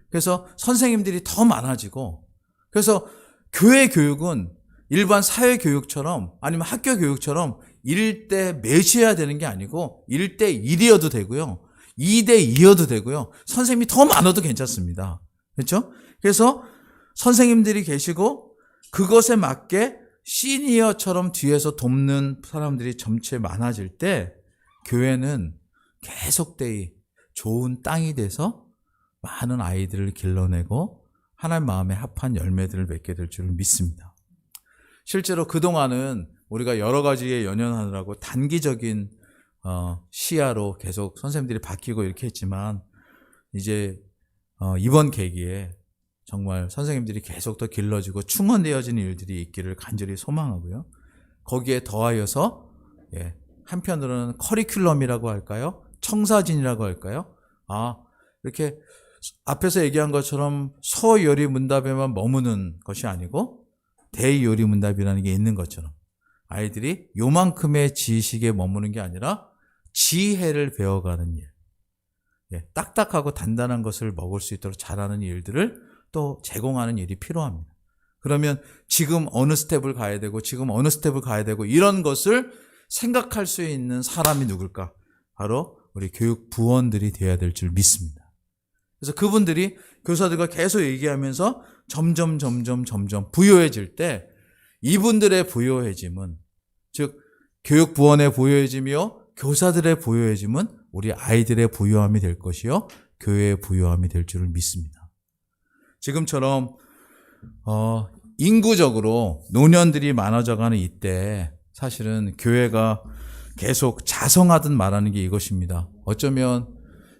그래서 선생님들이 더 많아지고 그래서 교회 교육은 일반 사회 교육처럼 아니면 학교 교육처럼 1대 몇이어야 되는 게 아니고 1대 1이어도 되고요. 2대 2여도 되고요. 선생님이 더 많아도 괜찮습니다. 그렇죠? 그래서 선생님들이 계시고 그것에 맞게 시니어처럼 뒤에서 돕는 사람들이 점차 많아질 때 교회는 계속되이 좋은 땅이 돼서 많은 아이들을 길러내고 하나님 마음에 합한 열매들을 맺게 될 줄 믿습니다. 실제로 그동안은 우리가 여러 가지에 연연하느라고 단기적인 시야로 계속 선생님들이 바뀌고 이렇게 했지만 이제 이번 계기에 정말 선생님들이 계속 더 길러지고 충원되어지는 일들이 있기를 간절히 소망하고요. 거기에 더하여서 한편으로는 커리큘럼이라고 할까요? 청사진이라고 할까요? 이렇게 앞에서 얘기한 것처럼 소요리문답에만 머무는 것이 아니고 대요리문답이라는 게 있는 것처럼 아이들이 요만큼의 지식에 머무는 게 아니라 지혜를 배워가는 일, 딱딱하고 단단한 것을 먹을 수 있도록 잘하는 일들을 또 제공하는 일이 필요합니다. 그러면 지금 어느 스텝을 가야 되고 지금 어느 스텝을 가야 되고 이런 것을 생각할 수 있는 사람이 누굴까? 바로 우리 교육 부원들이 되어야 될 줄 믿습니다. 그래서 그분들이 교사들과 계속 얘기하면서 점점 부요해질 때 이분들의 부요해짐은 즉 교육 부원의 부요해짐이요 교사들의 부요해짐은 우리 아이들의 부요함이 될 것이요 교회의 부요함이 될 줄을 믿습니다. 지금처럼 인구적으로 노년들이 많아져가는 이때 사실은 교회가 계속 자성하듯 말하는 게 이것입니다. 어쩌면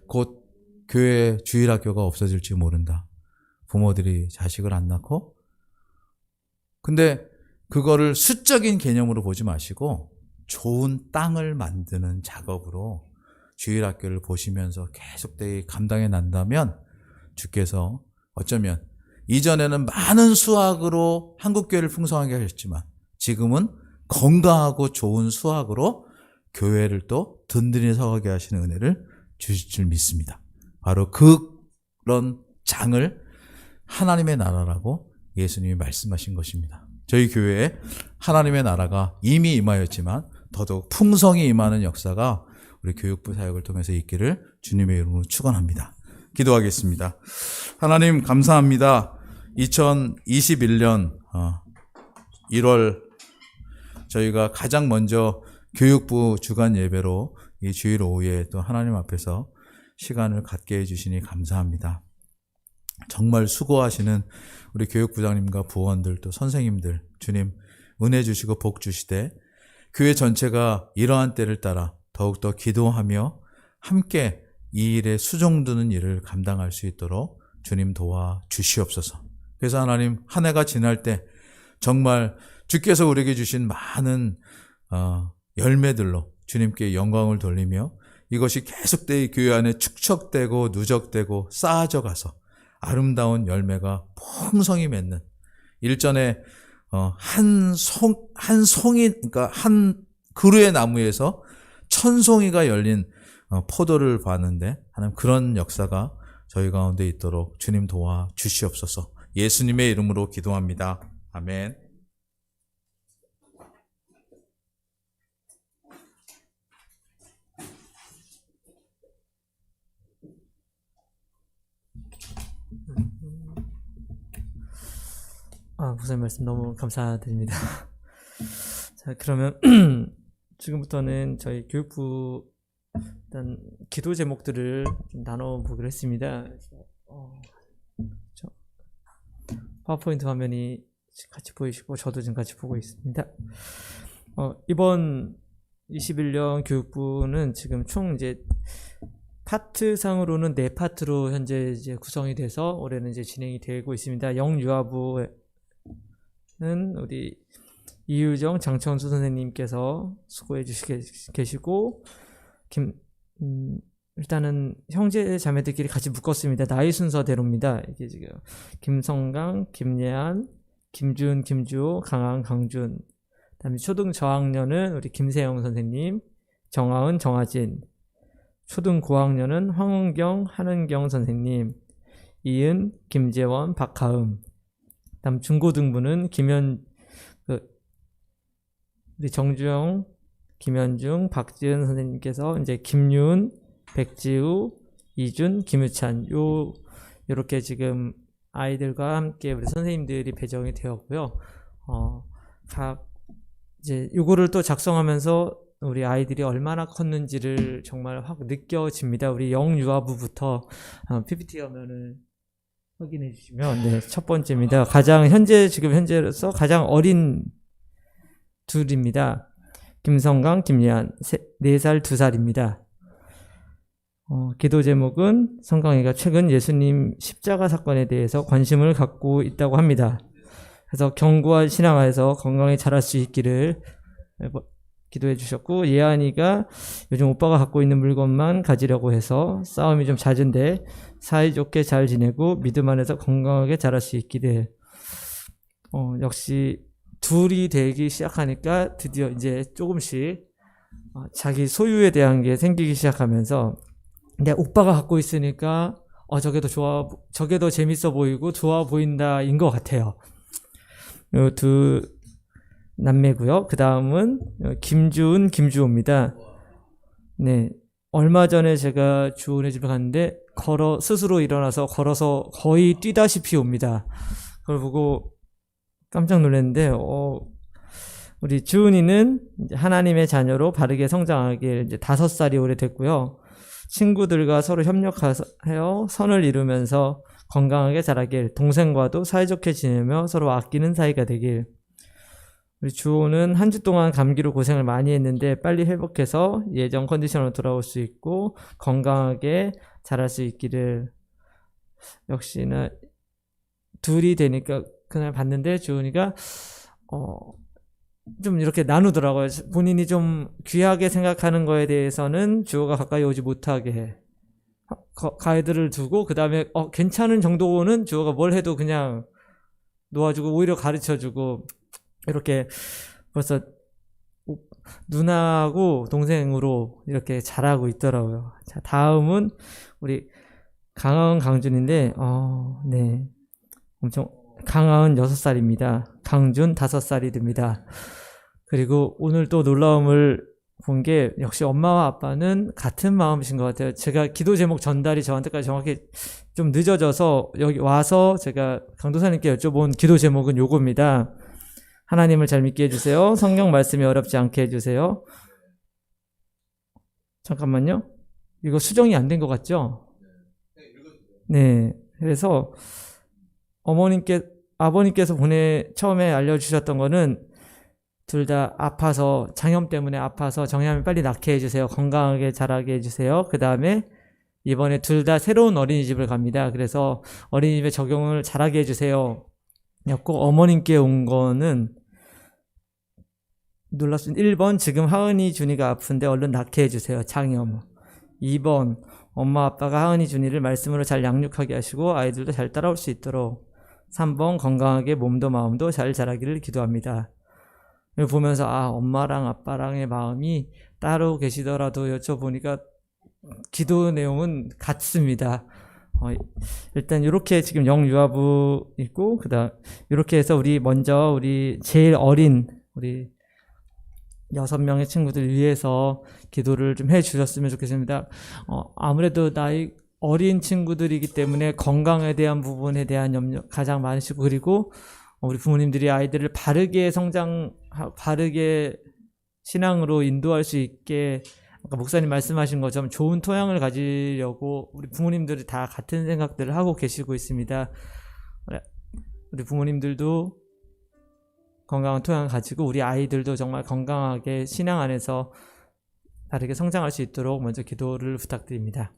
곧 교회 주일학교가 없어질지 모른다. 부모들이 자식을 안 낳고 근데 그거를 수적인 개념으로 보지 마시고 좋은 땅을 만드는 작업으로 주일학교를 보시면서 계속되이 감당해 난다면 주께서 어쩌면 이전에는 많은 수확으로 한국교회를 풍성하게 하셨지만 지금은 건강하고 좋은 수확으로 교회를 또 든든히 서가게 하시는 은혜를 주실 줄 믿습니다. 바로 그런 장을 하나님의 나라라고 예수님이 말씀하신 것입니다. 저희 교회에 하나님의 나라가 이미 임하였지만 더더욱 풍성히 임하는 역사가 우리 교육부 사역을 통해서 있기를 주님의 이름으로 축원합니다. 기도하겠습니다. 하나님 감사합니다. 2021년 1월 저희가 가장 먼저 교육부 주간 예배로 이 주일 오후에 또 하나님 앞에서 시간을 갖게 해주시니 감사합니다. 정말 수고하시는 우리 교육부장님과 부원들 또 선생님들 주님 은혜 주시고 복 주시되 교회 전체가 이러한 때를 따라 더욱더 기도하며 함께 이 일에 수종드는 일을 감당할 수 있도록 주님 도와 주시옵소서. 그래서 하나님 한 해가 지날 때 정말 주께서 우리에게 주신 많은 열매들로 주님께 영광을 돌리며 이것이 계속되이 교회 안에 축적되고 누적되고 쌓아져 가서 아름다운 열매가 풍성히 맺는 일전에 한 송이 그러니까 한 그루의 나무에서 1000송이가 열린 포도를 봤는데 하나님 그런 역사가 저희 가운데 있도록 주님 도와 주시옵소서. 예수님의 이름으로 기도합니다. 아멘. 목사님 말씀 너무 감사드립니다. 자, 그러면 지금부터는 저희 교육부 일단 기도 제목들을 좀 나눠보기로 했습니다. 파워포인트 화면이 같이 보이시고 저도 지금 같이 보고 있습니다. 이번 21년 교육부는 지금 총 이제 파트상으로는 4파트로 현재 이제 구성이 돼서 올해는 이제 진행이 되고 있습니다. 영유아부는 우리 이유정 장천수 선생님께서 수고해 계시고 일단은 형제 자매들끼리 같이 묶었습니다. 나이 순서대로입니다. 이게 지금 김성강, 김예한, 김준, 김주호, 강한, 강준. 그다음에 초등 저학년은 우리 김세영 선생님, 정하은, 정하진. 초등 고학년은 황은경, 한은경 선생님, 이은, 김재원, 박하음. 그다음 중고등부는 우리 정주영, 김현중, 박지은 선생님께서 이제 김윤, 백지우, 이준, 김유찬 요렇게 지금 아이들과 함께 우리 선생님들이 배정이 되었고요. 각 이제 요거를 또 작성하면서 우리 아이들이 얼마나 컸는지를 정말 확 느껴집니다. 우리 영유아부부터 PPT 화면을 확인해 주시면 네, 첫 번째입니다. 현재로서 가장 어린 둘입니다. 김성강, 김예한 4살, 2살입니다. 기도 제목은 성강이가 최근 예수님 십자가 사건에 대해서 관심을 갖고 있다고 합니다. 그래서 견고한 신앙 안에서 건강히 자랄 수 있기를 기도해 주셨고, 예한이가 요즘 오빠가 갖고 있는 물건만 가지려고 해서 싸움이 좀 잦은데 사이좋게 잘 지내고 믿음 안에서 건강하게 자랄 수 있기를. 역시 둘이 되기 시작하니까 드디어 이제 조금씩 자기 소유에 대한 게 생기기 시작하면서 내 오빠가 갖고 있으니까 저게 더 재밌어 보이고 좋아 보인다인 것 같아요. 요 두 남매고요. 그 다음은 김주은, 김주호입니다. 네, 얼마 전에 제가 주은의 집에 갔는데 스스로 일어나서 걸어서 거의 뛰다시피 옵니다. 그걸 보고 깜짝 놀랐는데 우리 주은이는 하나님의 자녀로 바르게 성장하길 이제 5살이 오래됐고요. 친구들과 서로 협력하여 선을 이루면서 건강하게 자라길, 동생과도 사이좋게 지내며 서로 아끼는 사이가 되길. 우리 주호는 한 주 동안 감기로 고생을 많이 했는데 빨리 회복해서 예전 컨디션으로 돌아올 수 있고 건강하게 자랄 수 있기를. 역시나 둘이 되니까 그날 봤는데 주은이가 좀 이렇게 나누더라고요. 본인이 좀 귀하게 생각하는 거에 대해서는 주호가 가까이 오지 못하게 해. 가이드를 두고 그 다음에 괜찮은 정도는 주호가 뭘 해도 그냥 놓아주고 오히려 가르쳐주고, 이렇게 벌써 누나하고 동생으로 이렇게 잘하고 있더라고요. 자, 다음은 우리 강하은, 강준인데 네, 엄청 강하은 6살입니다. 강준 5살이 됩니다. 그리고 오늘 또 놀라움을 본 게 역시 엄마와 아빠는 같은 마음이신 것 같아요. 제가 기도 제목 전달이 저한테까지 정확히 좀 늦어져서 여기 와서 제가 강도사님께 여쭤본 기도 제목은 요겁니다. 하나님을 잘 믿게 해주세요. 성경 말씀이 어렵지 않게 해주세요. 잠깐만요. 이거 수정이 안 된 것 같죠? 네. 그래서 아버님께서 처음에 알려주셨던 거는 둘 다 아파서, 장염 때문에 아파서 정혜함이 빨리 낫게 해주세요. 건강하게 자라게 해주세요. 그 다음에 이번에 둘 다 새로운 어린이집을 갑니다. 그래서 어린이집에 적용을 잘하게 해주세요. 였고, 어머님께 온 거는 눌렀습니다. 1번, 지금 하은이, 준이가 아픈데 얼른 낫게 해주세요. 장염. 2번, 엄마 아빠가 하은이, 준이를 말씀으로 잘 양육하게 하시고 아이들도 잘 따라올 수 있도록. 3번, 건강하게 몸도 마음도 잘 자라기를 기도합니다. 이걸 보면서 엄마랑 아빠랑의 마음이 따로 계시더라도 여쭤보니까 기도 내용은 같습니다. 일단 이렇게 지금 영유아부 있고, 그다음 이렇게 해서 우리 제일 어린 우리 6명의 친구들 위해서 기도를 좀 해주셨으면 좋겠습니다. 아무래도 나이 어린 친구들이기 때문에 건강에 대한 부분에 대한 염려 가장 많으시고, 그리고 우리 부모님들이 아이들을 바르게 신앙으로 인도할 수 있게, 아까 목사님 말씀하신 것처럼 좋은 토양을 가지려고 우리 부모님들이 다 같은 생각들을 하고 계시고 있습니다. 우리 부모님들도 건강한 토양을 가지고 우리 아이들도 정말 건강하게 신앙 안에서 다르게 성장할 수 있도록 먼저 기도를 부탁드립니다.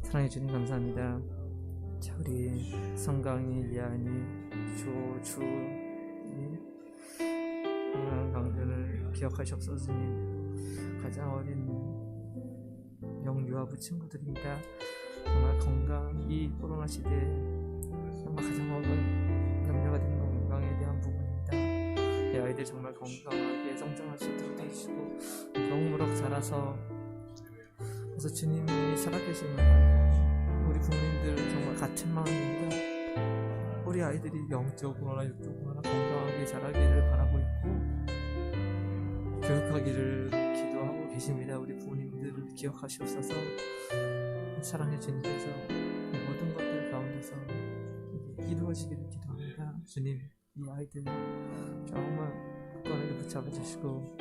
사랑해 주님 감사합니다. 자, 우리 성강이, 이한이, 조주님, 건강한 강변을 기억하시옵소서. 주님, 가장 어린 영유아부 친구들입니다. 정말 건강이 코로나 시대에 정말 가장 염려가 되는 건강에 대한 부분입니다. 이 아이들 정말 건강하게 성장할 수 있도록 해주시고 무럭무럭 자라서 그래서 주님이 살아계시는 우리 부모님들 정말 같은 마음입니다. 우리 아이들이 영적으로나 육적으로나 건강하게 자라기를 바라고 있고 교육하기를 기도하고 계십니다. 우리 부모님들을 기억하시옵소서. 사랑해 주님께서 모든 것들 가운데서 이루어지기를 기도합니다. 주님, 이 아이들 정말 굳건하게 붙잡아 주시고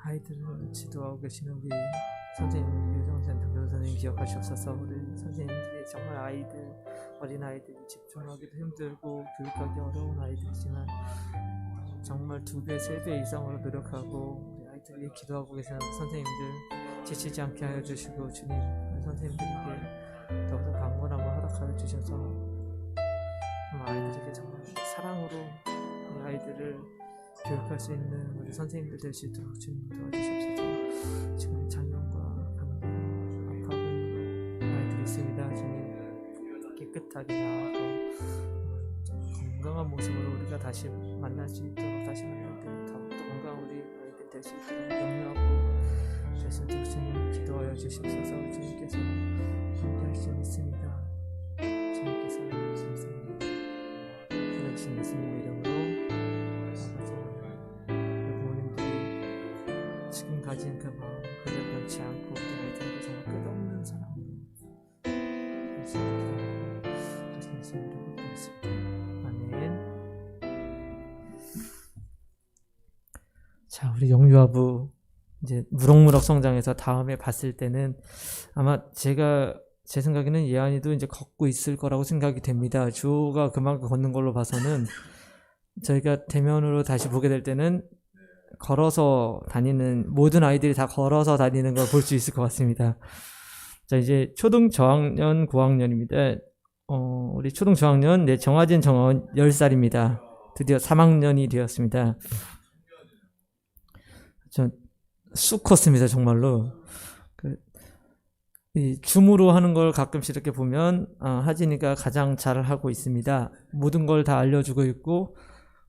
아이들을 지도하고 계시는 우리 선생님, 유정센터 교사님 기억하시옵소서. 우리 선생님들이 정말 어린 아이들 집중하기도 힘들고 교육하기 어려운 아이들이지만 정말 2배, 3배 이상으로 노력하고 우리 아이들 위해 기도하고 계시는 선생님들 지치지 않게 하여 주시고, 주님, 우리 선생님들에게 더욱더 강건함을 허락하여 주셔서 아이들에게 정말 사랑으로 우리 아이들을 교육할 수 있는 우리 선생님들 될 수 있도록 주님 도와주시옵소서. 지금 장염과 감기 아파하고 있는 아이들이 있습니다. 주님, 깨끗하게 나아가고 건강한 모습으로 우리가 다시 만날 수 있도록, 다시 만날 때 더욱더 건강한 우리 아이들 될 수 있도록 염려하고 될 수 있도록 주님 기도하여 주시옵소서. 주님께서 함께할 수 있습니다. 주님께서 함께할 수 있습니다. 주님 예수님의 이름으로 지금 가진 그 마음 그대로 변치 않고 우리 아이들에게 정말 끝없는 사랑으로 할수 있도록 예수님 이름으로 기도했습니다. 아멘. 자, 우리 영유아부 이제 무럭무럭 성장해서 다음에 봤을 때는 아마 제 생각에는 예안이도 이제 걷고 있을 거라고 생각이 됩니다. 주호가 그만큼 걷는 걸로 봐서는 저희가 대면으로 다시 보게 될 때는 걸어서 다니는, 모든 아이들이 다 걸어서 다니는 걸 볼 수 있을 것 같습니다. 자, 이제 초등 저학년, 고학년입니다. 우리 초등 저학년, 정화진 정원 10살입니다. 드디어 3학년이 되었습니다. 쑥 컸습니다, 정말로. 이 줌으로 하는 걸 가끔씩 이렇게 보면, 하진이가 가장 잘 하고 있습니다. 모든 걸 다 알려주고 있고,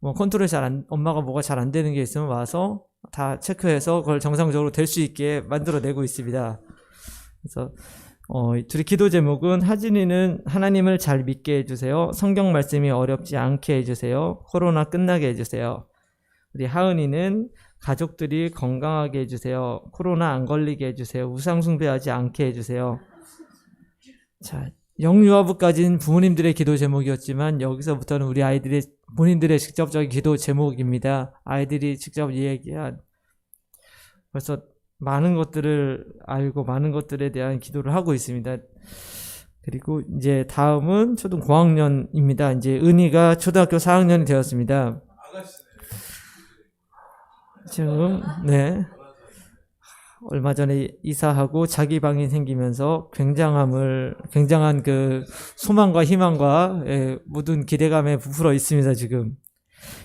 컨트롤이 엄마가 뭐가 잘 안 되는 게 있으면 와서 다 체크해서 그걸 정상적으로 될 수 있게 만들어내고 있습니다. 그래서, 둘이 기도 제목은 하진이는 하나님을 잘 믿게 해주세요. 성경 말씀이 어렵지 않게 해주세요. 코로나 끝나게 해주세요. 우리 하은이는 가족들이 건강하게 해주세요. 코로나 안 걸리게 해주세요. 우상 숭배하지 않게 해주세요. 자, 영유아부까지는 부모님들의 기도 제목이었지만 여기서부터는 우리 아이들의 본인들의 직접적인 기도 제목입니다. 아이들이 직접 얘기한 벌써 많은 것들을 알고 많은 것들에 대한 기도를 하고 있습니다. 그리고 이제 다음은 초등 고학년입니다. 이제 은희가 초등학교 4학년이 되었습니다. 지금 얼마 전에 이사하고 자기 방이 생기면서 굉장한 그 소망과 희망과 모든 기대감에 부풀어 있습니다. 지금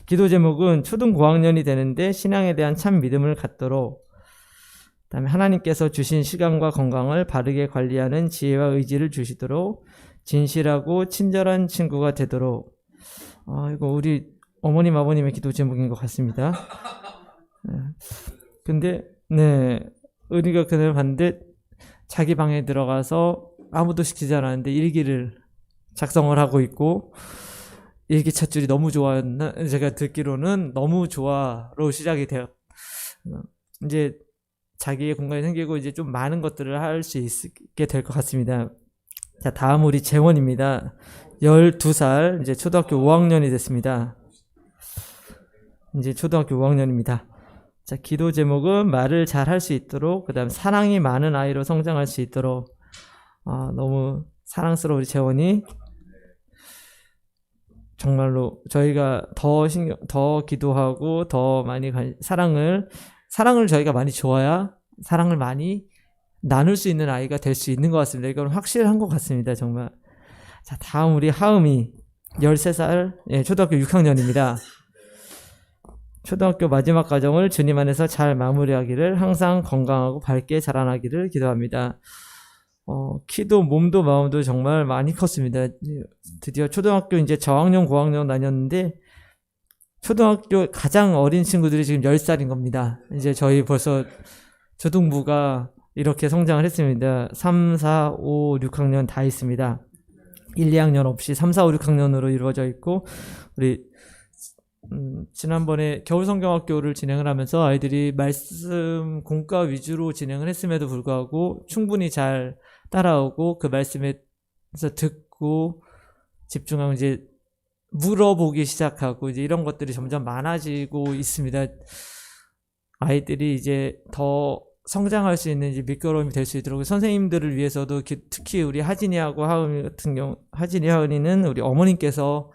기도 제목은 초등 고학년이 되는데 신앙에 대한 참 믿음을 갖도록, 그다음에 하나님께서 주신 시간과 건강을 바르게 관리하는 지혜와 의지를 주시도록, 진실하고 친절한 친구가 되도록. 이거 우리 어머님 아버님의 기도 제목인 것 같습니다. 근데 은희가 그날 봤는데 자기 방에 들어가서 아무도 시키지 않았는데 일기를 작성을 하고 있고, 일기 찻줄이 너무 좋아였나? 제가 듣기로는 너무 좋아로 시작이 돼요. 이제 자기의 공간이 생기고 이제 좀 많은 것들을 할 수 있게 될 것 같습니다. 자, 다음 우리 재원입니다. 12살, 이제 초등학교 5학년이 됐습니다. 이제 초등학교 5학년입니다. 자, 기도 제목은 말을 잘 할 수 있도록, 그 다음 사랑이 많은 아이로 성장할 수 있도록. 너무 사랑스러운 우리 재원이 정말로 저희가 더 기도하고 더 많이 사랑을 저희가 많이 줘야 사랑을 많이 나눌 수 있는 아이가 될 수 있는 것 같습니다. 이건 확실한 것 같습니다. 정말. 자, 다음 우리 하음이 13살, 초등학교 6학년입니다. 초등학교 마지막 과정을 주님 안에서 잘 마무리하기를, 항상 건강하고 밝게 자라나기를 기도합니다. 키도 몸도 마음도 정말 많이 컸습니다. 드디어 초등학교 이제 저학년 고학년 다녔는데 초등학교 가장 어린 친구들이 지금 10살인 겁니다. 이제 저희 벌써 초등부가 이렇게 성장을 했습니다. 3, 4, 5, 6학년 다 있습니다. 1, 2학년 없이 3, 4, 5, 6학년으로 이루어져 있고, 우리 지난번에 겨울성경학교를 진행을 하면서 아이들이 말씀 공과 위주로 진행을 했음에도 불구하고 충분히 잘 따라오고 그 말씀에서 듣고 집중하고 이제 물어보기 시작하고 이제 이런 것들이 점점 많아지고 있습니다. 아이들이 이제 더 성장할 수 있는 이제 밑거름이 될 수 있도록 선생님들을 위해서도 특히 우리 하진이하고 하은이 같은 경우, 하진이 하은이는 우리 어머님께서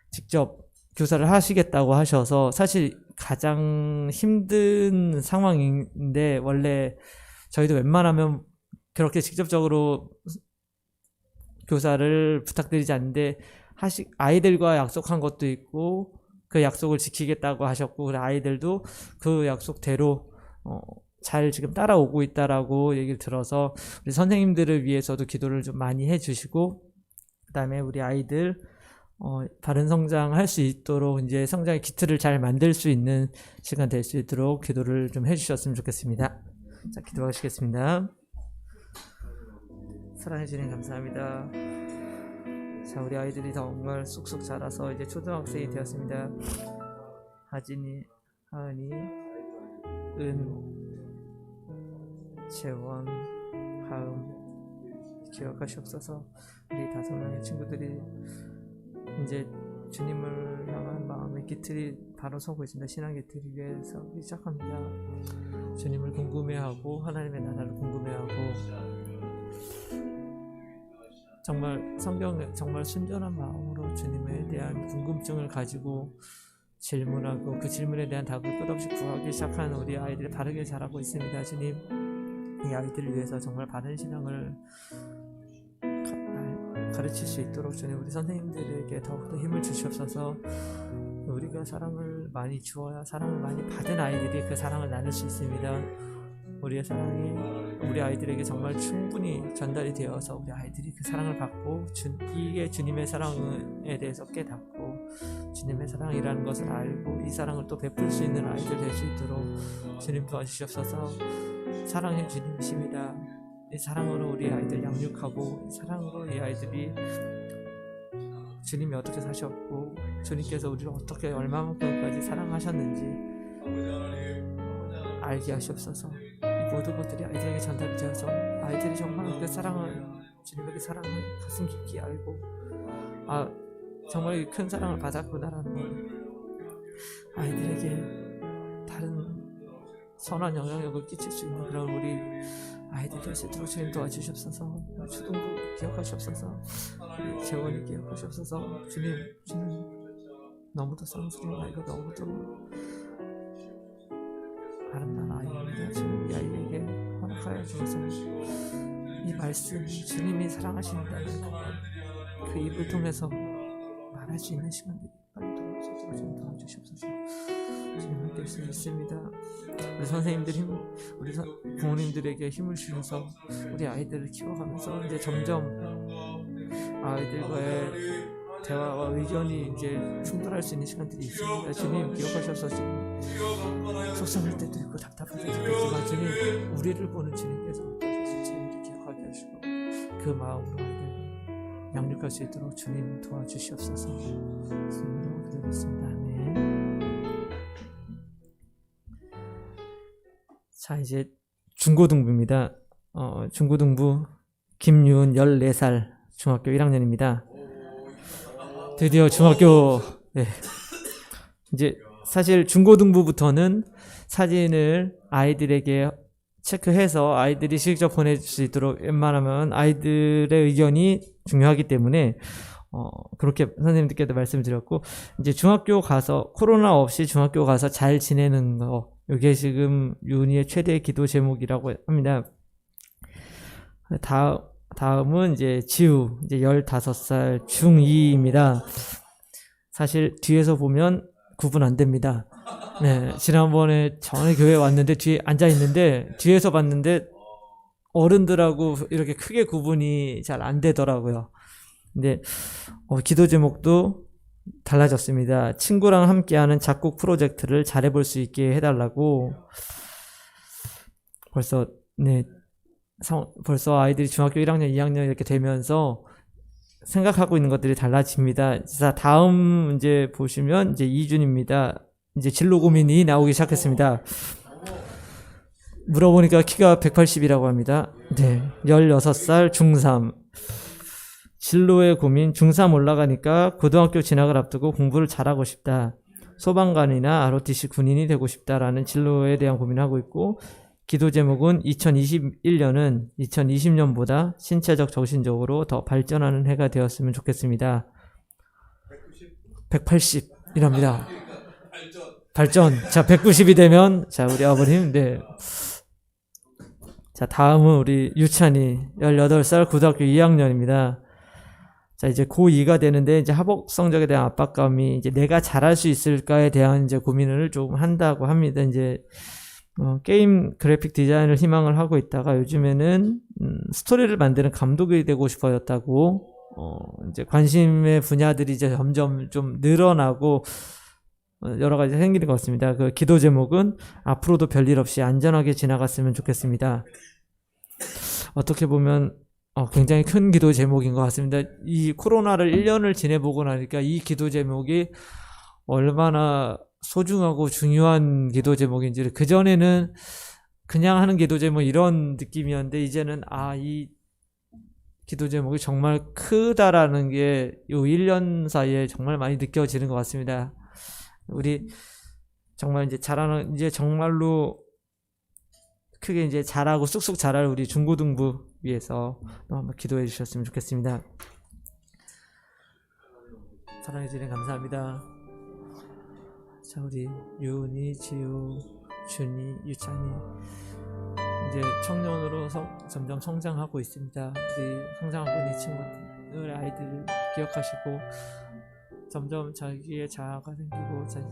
직접 교사를 하시겠다고 하셔서 사실 가장 힘든 상황인데, 원래 저희도 웬만하면 그렇게 직접적으로 교사를 부탁드리지 않는데 아이들과 약속한 것도 있고 그 약속을 지키겠다고 하셨고, 그래 아이들도 그 약속대로 잘 지금 따라오고 있다라고 얘기를 들어서 우리 선생님들을 위해서도 기도를 좀 많이 해주시고, 그 다음에 우리 아이들 바른 성장할 수 있도록 이제 성장의 기틀을 잘 만들 수 있는 시간 될 수 있도록 기도를 좀 해주셨으면 좋겠습니다. 자, 기도하시겠습니다. 사랑해 주님 감사합니다. 자, 우리 아이들이 정말 쑥쑥 자라서 이제 초등학생이 되었습니다. 하진이, 하은이, 재원, 하음 기억하시옵소서. 우리 5명의 친구들이 이제 주님을 향한 마음의 기틀이 바로 서고 있습니다. 신앙 기틀 위에 서기 시작합니다. 주님을 궁금해하고 하나님의 나라를 궁금해하고, 정말 성경에 정말 순전한 마음으로 주님에 대한 궁금증을 가지고 질문하고 그 질문에 대한 답을 끝없이 구하기 시작한 우리 아이들이 바르게 자라고 있습니다. 주님, 이 아이들을 위해서 정말 바른 신앙을 가르칠 수 있도록 주님, 우리 선생님들에게 더욱더 힘을 주시옵소서. 우리가 사랑을 많이 주어야 사랑을 많이 받은 아이들이 그 사랑을 나눌 수 있습니다. 우리의 사랑이 우리 아이들에게 정말 충분히 전달이 되어서 우리 아이들이 그 사랑을 받고 이게 주님의 사랑에 대해서 깨닫고 주님의 사랑이라는 것을 알고 이 사랑을 또 베풀 수 있는 아이들 될 수 있도록 주님 도와주시옵소서. 사랑의 주님이십니다. 이 사랑으로 우리 아이들 양육하고 이 사랑으로 이 아이들이 주님이 어떻게 사셨고 주님께서 우리를 어떻게 얼마만큼까지 사랑하셨는지 알게 하시옵소서. 이 모든 것들이 아이들에게 전달이 되어서 아이들이 정말 그 사랑을, 주님에게 사랑을 가슴 깊이 알고 정말 큰 사랑을 받았구나라는 걸 아이들에게 다른 선한 영향력을 끼칠 수 있는 그런 우리 아이들 될 수 있도록 주님 도와주시옵소서. 초등부 기억하시옵소서. 우리 재원이 기억하시옵소서. 주님 너무도 사랑스러운 아이가 너무도 아름다운 아이입니다. 주님 이 아이에게 허락하여 주셔서 이 말씀, 주님이 사랑하신다는 그 입을 통해서 말할 수 있는 시간들이 빨리 도와주시도록 주님 도와주시옵소서. 주님 함께 할 수 있습니다. 우리 선생님들이 우리 부모님들에게 힘을 주셔서 우리 아이들을 키워가면서 이제 점점 아이들과의 대화와 의견이 이제 충돌할 수 있는 시간들이 있습니다. 주님 기억하셔서 주님 속상할 때도 있고 답답할 때도 있지만 주님 우리를 보는 주님께서 주님을 기억하게 하시고 그 마음으로 아이들 양육할 수 있도록 주님 도와주시옵소서. 주님으로 기도했습니다. 아멘. 자, 이제 중고등부입니다. 중고등부 김유은 14살 중학교 1학년입니다. 드디어 중학교, 네. 이제 사실 중고등부부터는 사진을 아이들에게 체크해서 아이들이 직접 보내줄 수 있도록 웬만하면 아이들의 의견이 중요하기 때문에 그렇게 선생님들께도 말씀드렸고, 이제 중학교 가서 코로나 없이 중학교 가서 잘 지내는 거, 이게 지금 유은이의 최대 기도 제목이라고 합니다. 다음은 이제 지우, 이제 15살 중2입니다. 사실 뒤에서 보면 구분 안 됩니다. 네, 지난번에 전에 교회 왔는데 뒤에 앉아 있는데 뒤에서 봤는데 어른들하고 이렇게 크게 구분이 잘 안 되더라고요. 근데 기도 제목도 달라졌습니다. 친구랑 함께하는 작곡 프로젝트를 잘해볼 수 있게 해달라고. 벌써 아이들이 중학교 1학년, 2학년 이렇게 되면서 생각하고 있는 것들이 달라집니다. 자, 다음 이제 보시면 이제 이준입니다. 이제 진로 고민이 나오기 시작했습니다. 물어보니까 키가 180이라고 합니다. 네, 16살 중3. 진로의 고민, 중3 올라가니까 고등학교 진학을 앞두고 공부를 잘하고 싶다. 소방관이나 ROTC 군인이 되고 싶다라는 진로에 대한 고민을 하고 있고, 기도 제목은 2021년은 2020년보다 신체적, 정신적으로 더 발전하는 해가 되었으면 좋겠습니다. 180이랍니다. 발전. 자, 190이 되면, 자, 우리 아버님, 네. 자, 다음은 우리 유찬이, 18살 고등학교 2학년입니다. 자, 이제 고2가 되는데, 이제 학업 성적에 대한 압박감이, 이제 내가 잘할 수 있을까에 대한 이제 고민을 좀 한다고 합니다. 이제, 게임 그래픽 디자인을 희망을 하고 있다가 요즘에는, 스토리를 만드는 감독이 되고 싶어졌다고, 이제 관심의 분야들이 이제 점점 좀 늘어나고, 여러 가지 생기는 것 같습니다. 그 기도 제목은 앞으로도 별일 없이 안전하게 지나갔으면 좋겠습니다. 어떻게 보면 굉장히 큰 기도 제목인 것 같습니다. 이 코로나를 1년을 지내보고 나니까 이 기도 제목이 얼마나 소중하고 중요한 기도 제목인지를, 그전에는 그냥 하는 기도 제목 이런 느낌이었는데 이제는 이 기도 제목이 정말 크다라는 게 이 1년 사이에 정말 많이 느껴지는 것 같습니다. 우리 정말 이제 잘하는, 이제 정말로 크게 이제 잘하고 쑥쑥 자랄 우리 중고등부 위해서 한번 기도해 주셨으면 좋겠습니다. 사랑해 주님 감사합니다. 자, 우리 유은이, 지우, 준이, 유찬이 이제 청년으로 점점 성장하고 있습니다. 우리 성장하고 있는 친구들, 아이들 기억하시고 점점 자기의 자아가 생기고 자기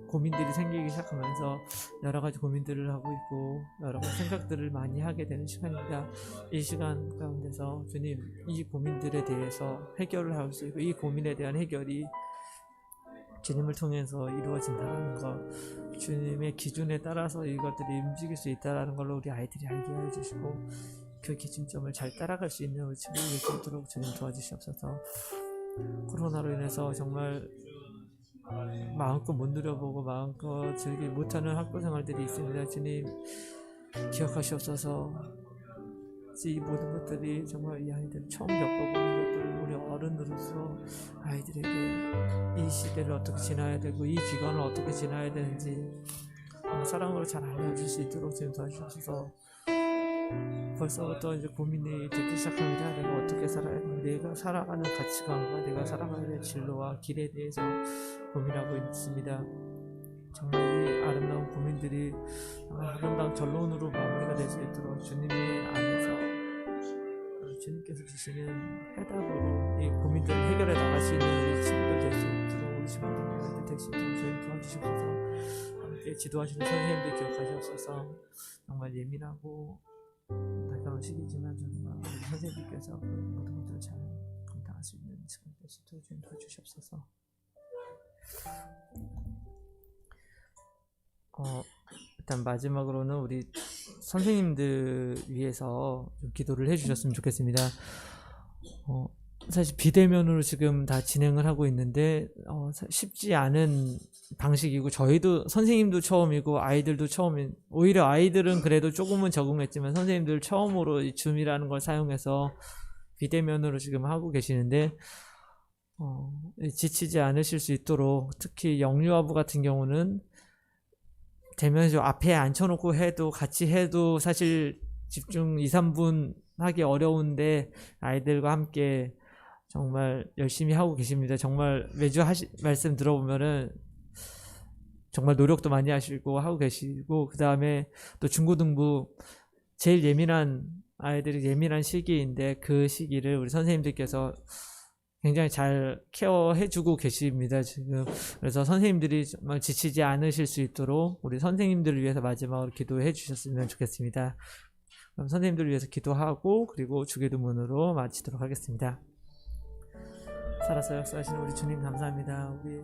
고민들이 생기기 시작하면서 여러 가지 고민들을 하고 있고 여러 가지 생각들을 많이 하게 되는 시간입니다. 이 시간 가운데서 주님, 이 고민들에 대해서 해결을 할 수 있고 이 고민에 대한 해결이 주님을 통해서 이루어진다는 것, 주님의 기준에 따라서 이것들이 움직일 수 있다는 걸로 우리 아이들이 알게 해주시고 그 기준점을 잘 따라갈 수 있는 우리 친구들이 될 수 있도록 주님 도와주시옵소서. 코로나로 인해서 정말 마음껏 못 누려보고 마음껏 즐기지 못하는 학교 생활들이 있습니다. 주님 기억하시옵소서. 이 모든 것들이 정말 이 아이들 처음 겪어보는 것들을 우리 어른으로서 아이들에게 이 시대를 어떻게 지나야 되고 이 기간을 어떻게 지나야 되는지 사랑으로 잘 알려줄 수 있도록 좀 도와주셔서, 벌써부터 이제 고민이 되기 시작합니다. 내가 어떻게 살아야 되는지, 내가 살아가는 가치관과 내가 살아가야 될 진로와 길에 대해서 고민하고 있습니다. 정말 이 아름다운 고민들이 아름다운 결론으로 마무리가 될 수 있도록 주님의 안에서 주님께서 주시는 해답으로 이 고민들을 해결해 나갈 수 있는 우리 친구들 될 수 있도록, 우리 친구들 될 수 있도록 주님 도와주시옵소서. 함께 지도하시는 선생님들 기억하시옵소서. 정말 예민하고 날카로운 시기지만 정말 우리 선생님께서 모든 것들을 잘 감당할 수 있는 시간 될 수 있도록 주님 도와주시옵소서. 일단 마지막으로는 우리 선생님들 위해서 좀 기도를 해주셨으면 좋겠습니다. 사실 비대면으로 지금 다 진행을 하고 있는데 쉽지 않은 방식이고, 저희도 선생님도 처음이고 아이들도 처음인, 오히려 아이들은 그래도 조금은 적응했지만 선생님들 처음으로 이 줌이라는 걸 사용해서 비대면으로 지금 하고 계시는데 지치지 않으실 수 있도록, 특히 영유아부 같은 경우는 대면에서 앞에 앉혀놓고 해도 같이 해도 사실 집중 2, 3분 하기 어려운데 아이들과 함께 정말 열심히 하고 계십니다. 정말 매주 말씀 들어보면은 정말 노력도 많이 하시고 하고 계시고, 그 다음에 또 중고등부 제일 예민한 아이들이 예민한 시기인데 그 시기를 우리 선생님들께서 굉장히 잘 케어해주고 계십니다, 지금. 그래서 선생님들이 정말 지치지 않으실 수 있도록 우리 선생님들을 위해서 마지막으로 기도해 주셨으면 좋겠습니다. 그럼 선생님들을 위해서 기도하고 그리고 주기도문으로 마치도록 하겠습니다. 살아서 역사하시는 우리 주님 감사합니다. 우리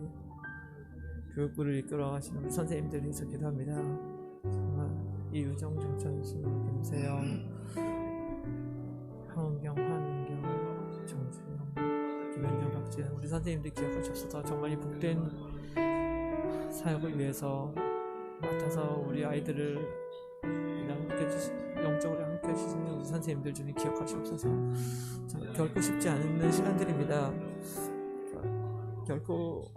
교육부를 이끌어 가시는 우리 선생님들을 위해서 기도합니다. 정말 이유정, 정천수, 김세영, 황은경, 한은경, 정수영, 김현정, 박지현, 우리 선생님들 기억하셔서 정말 이 복된 사역을 위해서 맡아서 우리 아이들을 영적으로 함께 해주시는 우리 선생님들 중에 기억하시옵소서. 결코 쉽지 않은 시간들입니다. 결코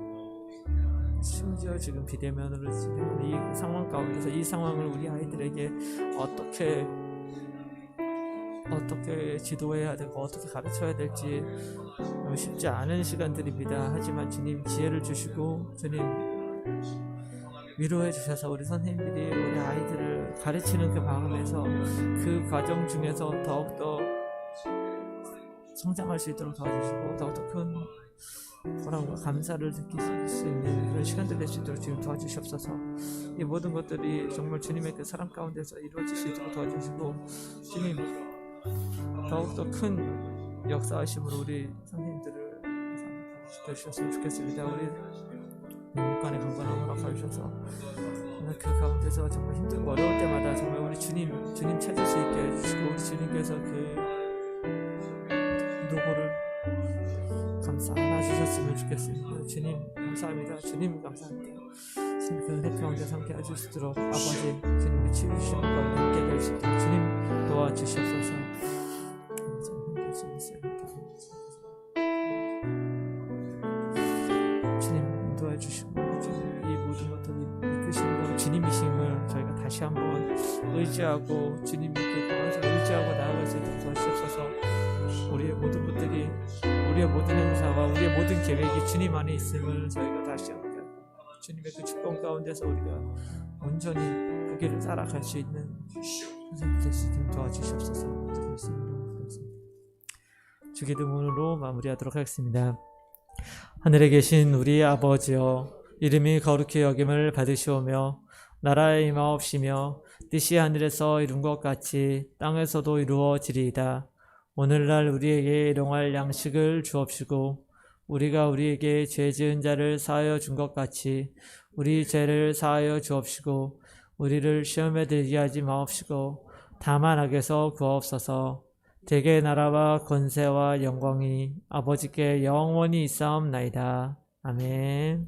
심지어 지금 비대면으로 진행하는 이 상황 가운데서 이 상황을 우리 아이들에게 어떻게 지도해야 되고 어떻게 가르쳐야 될지 쉽지 않은 시간들입니다. 하지만 주님 지혜를 주시고 주님 위로해 주셔서 우리 선생님들이 우리 아이들을 가르치는 그 마음에서 그 과정 중에서 더욱더 성장할 수 있도록 도와주시고 더욱더 큰 보람과 감사를 느끼실 수 있는 그런 시간들 될 수 있도록 지금 도와주시옵소서. 이 모든 것들이 정말 주님의 그 사랑 가운데서 이루어질 수 있도록 도와주시고 주님 더욱더 큰 역사하심으로 우리 선생님들을 지켜주셨으면 좋겠습니다. 우리 육간의 건강을 허락하셔서 그 가운데서 정말 힘들고 어려울 때마다 정말 우리 주님 찾을 수 있게 해주시고 우리 주님께서 그 노고를 감사 안아주셨으면 좋겠습니다. 주님 감사합니다. 주님 감사합니다. 주님 그 은혜 가운데 함께 해줄 수 있도록 아버지 주님의 치유주시는 걸 함께 될 수 있도록 주님 도와주시옵소서. 함께 주시옵소서. 주님 인도해 주시고 이 모든 것들이 이끄시는 건 주님이심을 저희가 다시 한번 의지하고 주님의 그 강화에서 의지하고 나아갈 수 있도록 도와주시옵소서. 우리의 모든 것들이 우리의 모든 행사와 우리의 모든 계획이 주님 안에 있음을 저희가 다시 한번 주님의 그 축복 가운데서 우리가 온전히 그 길을 따라갈 수 있는 선생님 될 수 있도록 도와주시옵소서. 주기도문으로 마무리하도록 하겠습니다. 하늘에 계신 우리 아버지여, 이름이 거룩히 여김을 받으시오며 나라의 임하옵시며 뜻이 하늘에서 이룬 것 같이 땅에서도 이루어지리이다. 오늘날 우리에게 일용할 양식을 주옵시고 우리가 우리에게 죄 지은 자를 사하여 준 것 같이 우리 죄를 사하여 주옵시고 우리를 시험에 들게 하지 마옵시고 다만 악에서 구하옵소서. 대개 나라와 권세와 영광이 아버지께 영원히 있사옵나이다. 아멘.